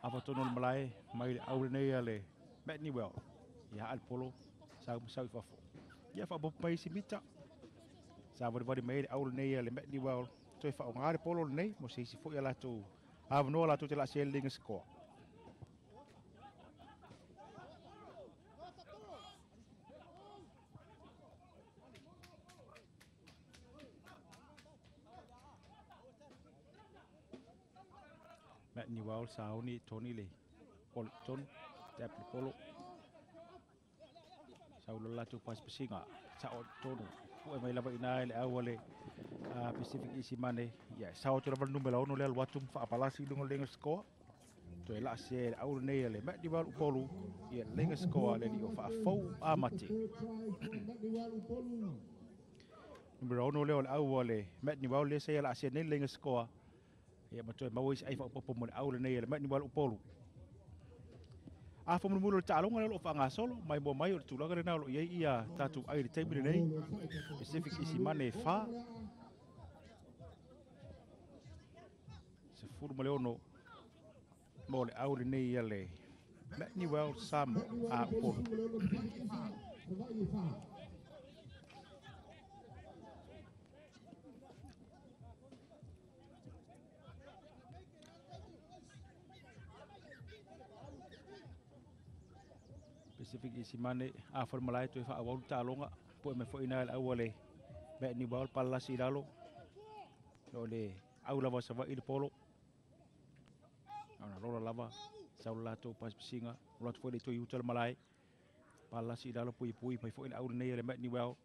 Apa tonol malai mai aure nei ale Matni well. Ya al polo sa fa fo. Ya fa bo pai si mita. Sa bari mai aure nei ale Matni well. Toi fa ngare polo nei mo si fo ia la tu. Avanor la tu te la selling score. Matni well sa ni Tony le. Pol ton tap polo. Sa ulola tu pas pisinga sa o tonu. Pu mai lava ina le awale Pacific isi mane. Ya sa o tu lava numero no le watum fa apalasi dungo lenga score. To la se au nei le Matni well polo. Ia lenga score le di o fa fo amati. Numero no le awale Matni well le se la se nei lenga score. Ia matoi mawis ai fa popo mo au nei le Matni well polo. A fo mulu talonga lo fa nga solo mai bo mai o tulaga le na lo ia tatu ai te mi nei Pacific isi mane fa se furu mo le ono mo le au nei le Matni well sam a polo. Pacific isi mane a formalai to fa awal talonga po me fo ina le awale Matni well palasi dalo lo le au lava sava il polo ana rola lava sa la to pas pisinga lot fo le to yutal malai palasi dalo pui mai fo ina au nei le Matni well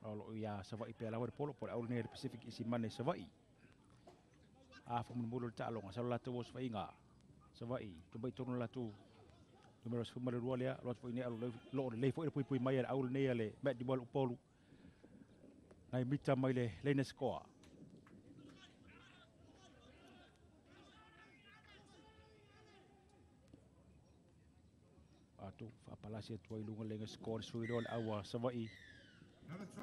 lo ya sava i pe lava polo po au nei Pacific isi mane sava i a fo mulu talonga sa la to was fa inga sava i to bai tono la tu numero sumare rualia lot fo ina lo le fo pui mai au nei le Matni well polo nai mita mai le na score. Atu fa palasi tu ilunga lenga score suidol awa savai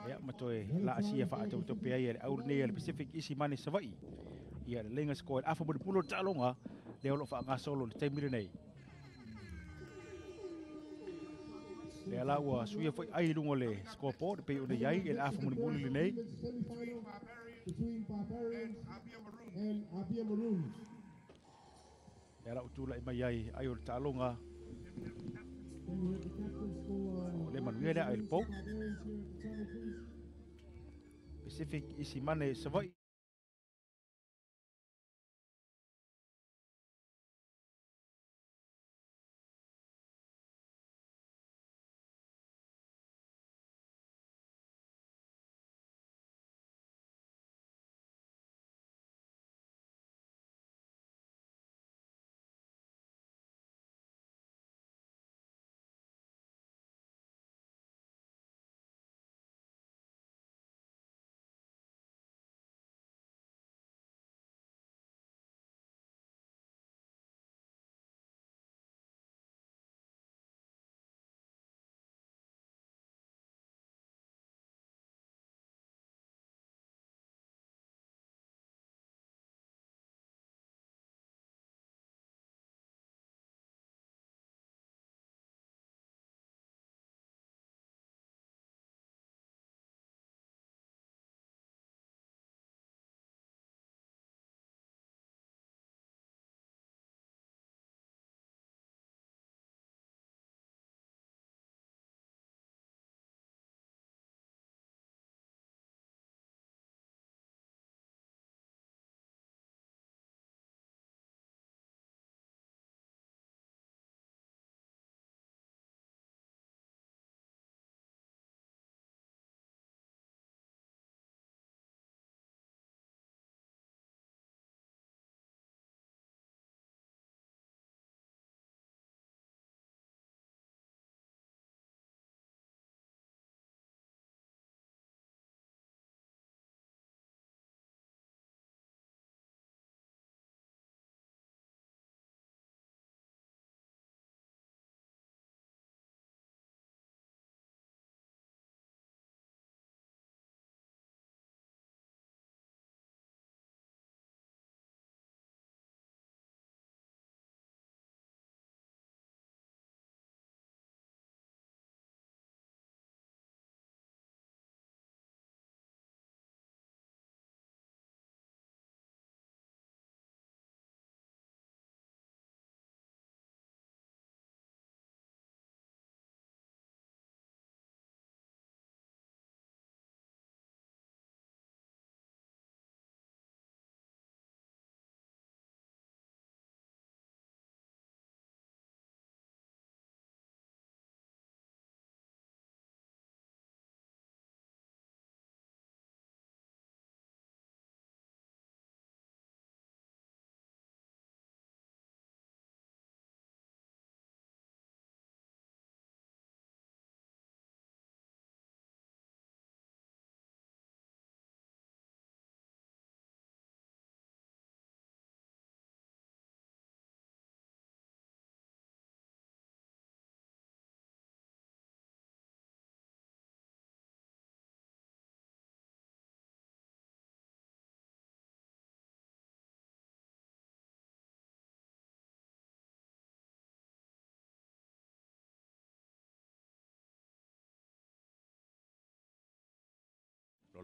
ya matoe la asia fa atu to pe ai au nei le Pacific isi mane savai ia lenga score afa mo pulo talonga le lo fa nga solo le temire nei le ala wa suia fa ai lunga le score po pe o nei ai el afa mo pulo le nei Between Barbarians and Abia Maroons. ya la utula mai ai ai o talonga le manuela el po Pacific isi mane savai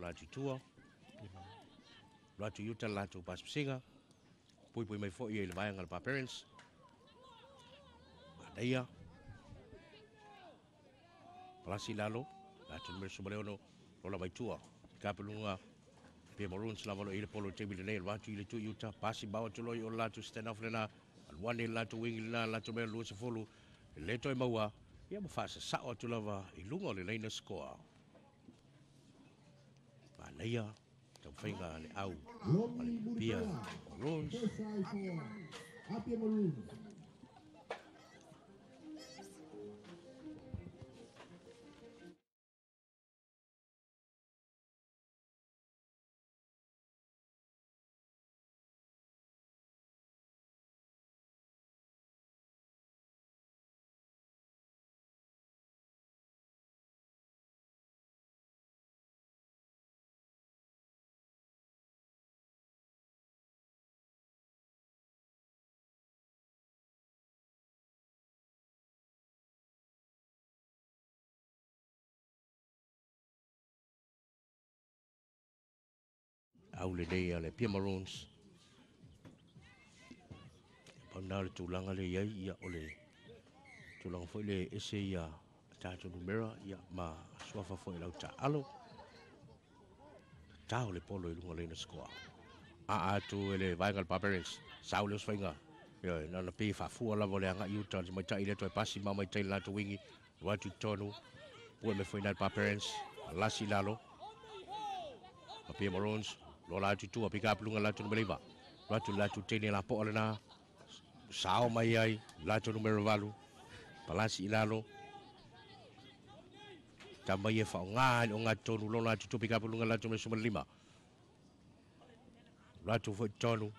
latu tua. Latu yuta latu pas singa. Pui mai fo ia le vai ngal pa parents. Adaya. Palasi lalo. Latu numero subaleo lola mai tua. Kapelunga. Pia Maroons la valo ile polo tebi le latu ile tu yuta pasi bawa tu loi o latu stand off lena. Alwani latu wing lena latu mea lua se folu. Le toi maua. Ia mo fasa sa o tu lava I lunga le leina score. Malaya. Tau whainga le au. Pia Maroons. Happy Maroons. Au le dei le Pia Maroons. Pau le tūlanga le iai ia o le tūlanga foi le ese ia tātou numera ia ma suafa foi lau ta alo. Tau le polo I lunga leina skoa. Tu le vaingal paperins. Sau le swainga. Ia na pe fa fu ala vole anga yuta mai tai le toi pasi ma mai tai la tu wingi. Watu tonu. Pua me foi na paperins. Lasi lalo. Pia Maroons. Lola tu tu pick up lunga la tu numera. Watu la tu tene la po na. Sao mai ai, lato numero valu, palasi ilalo. Tamai e whaonga o ngā tonu lona atu topi kapulunga lato me suma 5. Lato foi tonu,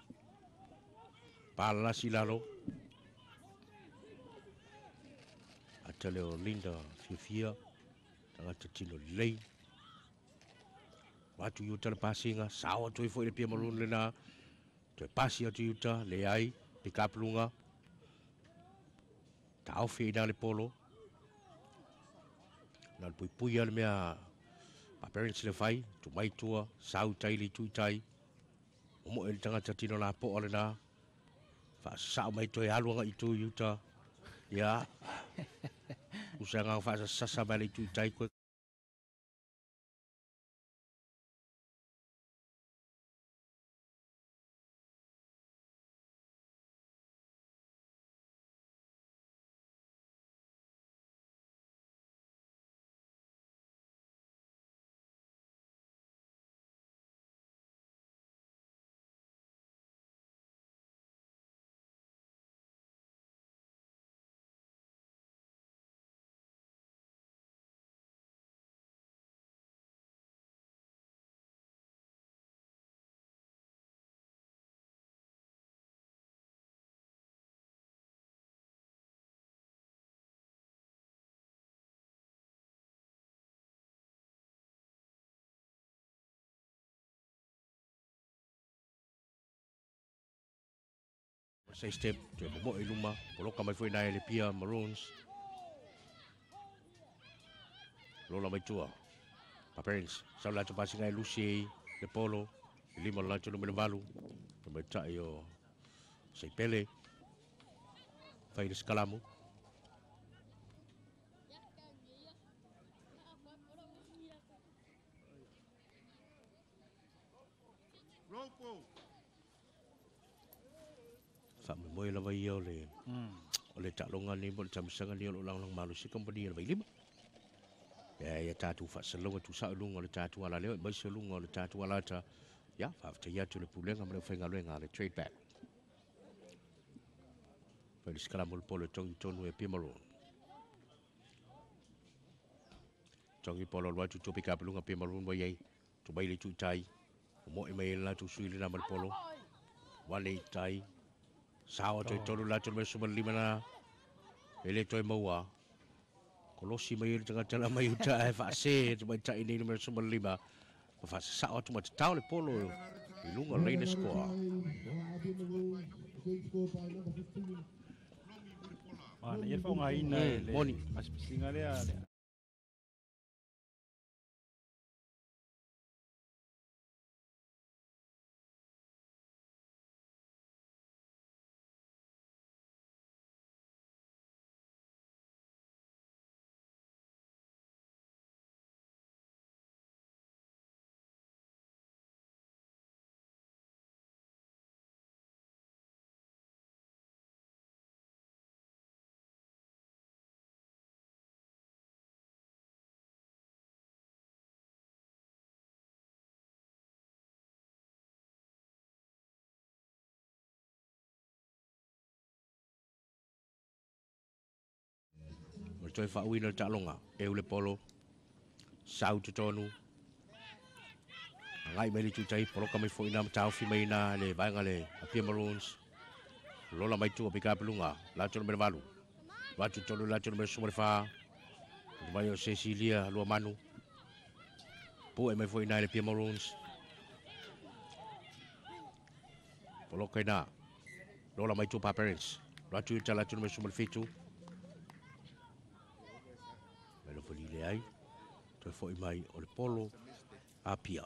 palasi ilalo. Atale o Linda Fia, tangata tino lei. Watu yuta le pasinga, sao atu I foi le Pia Maroon le na. Toi pasi atu yuta, le ai, pikapulunga. Tau fie na le polo. Nal pui ale mea pa parents le fai, tu mai tua, sau tai li tui tai. Omo ele tangata tino la po ale na. Fa sau mai toi aluanga I tu yuta. Ya. Usanga fa sasa mai li tui tai koe. Sei step, tu mo I luma, poloka mai foi nai le Pia Maroons. Lola mai tua. Pa parents, sau la tu pasi ngai Lucy, le polo, 5 la tu numero valu. Tu mai tai o sei pele. Fai le skalamu. Ropo. Fa me moi la vai o le talonga ni mo le tamisanga ni o lang malu si company le Vailima. Ya tatu fa salonga tu sa lunga le tatu ala le mai se lunga le tatu ala ta. Ya fa te ya tu le pulenga mo le fenga le trade back. Fa le skala mo le polo tongi tonu e Pia Maroon. Tongi polo lo tu topi ka lunga Pia Maroon mo ye. Tu mai le tu tai. Mo e mai la tu sui le na mo le polo. Wale tai. Sao te tonu la tu me suma 5 na. Ele toi maua. Kolosi mai le tanga tala mai uta e fa se tu mai tai ni numero suma 5. Fa sa o tu mai tau le polo. I lunga leina score. Mana ia whaonga ina le. Moni. Asipisinga lea. toi whauina ta longa e ule polo sau te tonu ngai meli tu tai polo kamai fo ina tau fi mai na le vainga le Vailima Maroons lola mai tu pika pelunga la tu me valu va tu tolu la tu me sumre fa vai o Cecilia lo manu po e mai fo ina le Vailima Maroons polo kaina lola mai tu pa parents la tu tala tu me sumre fitu melo fo le ai toi fo mai o le polo a pia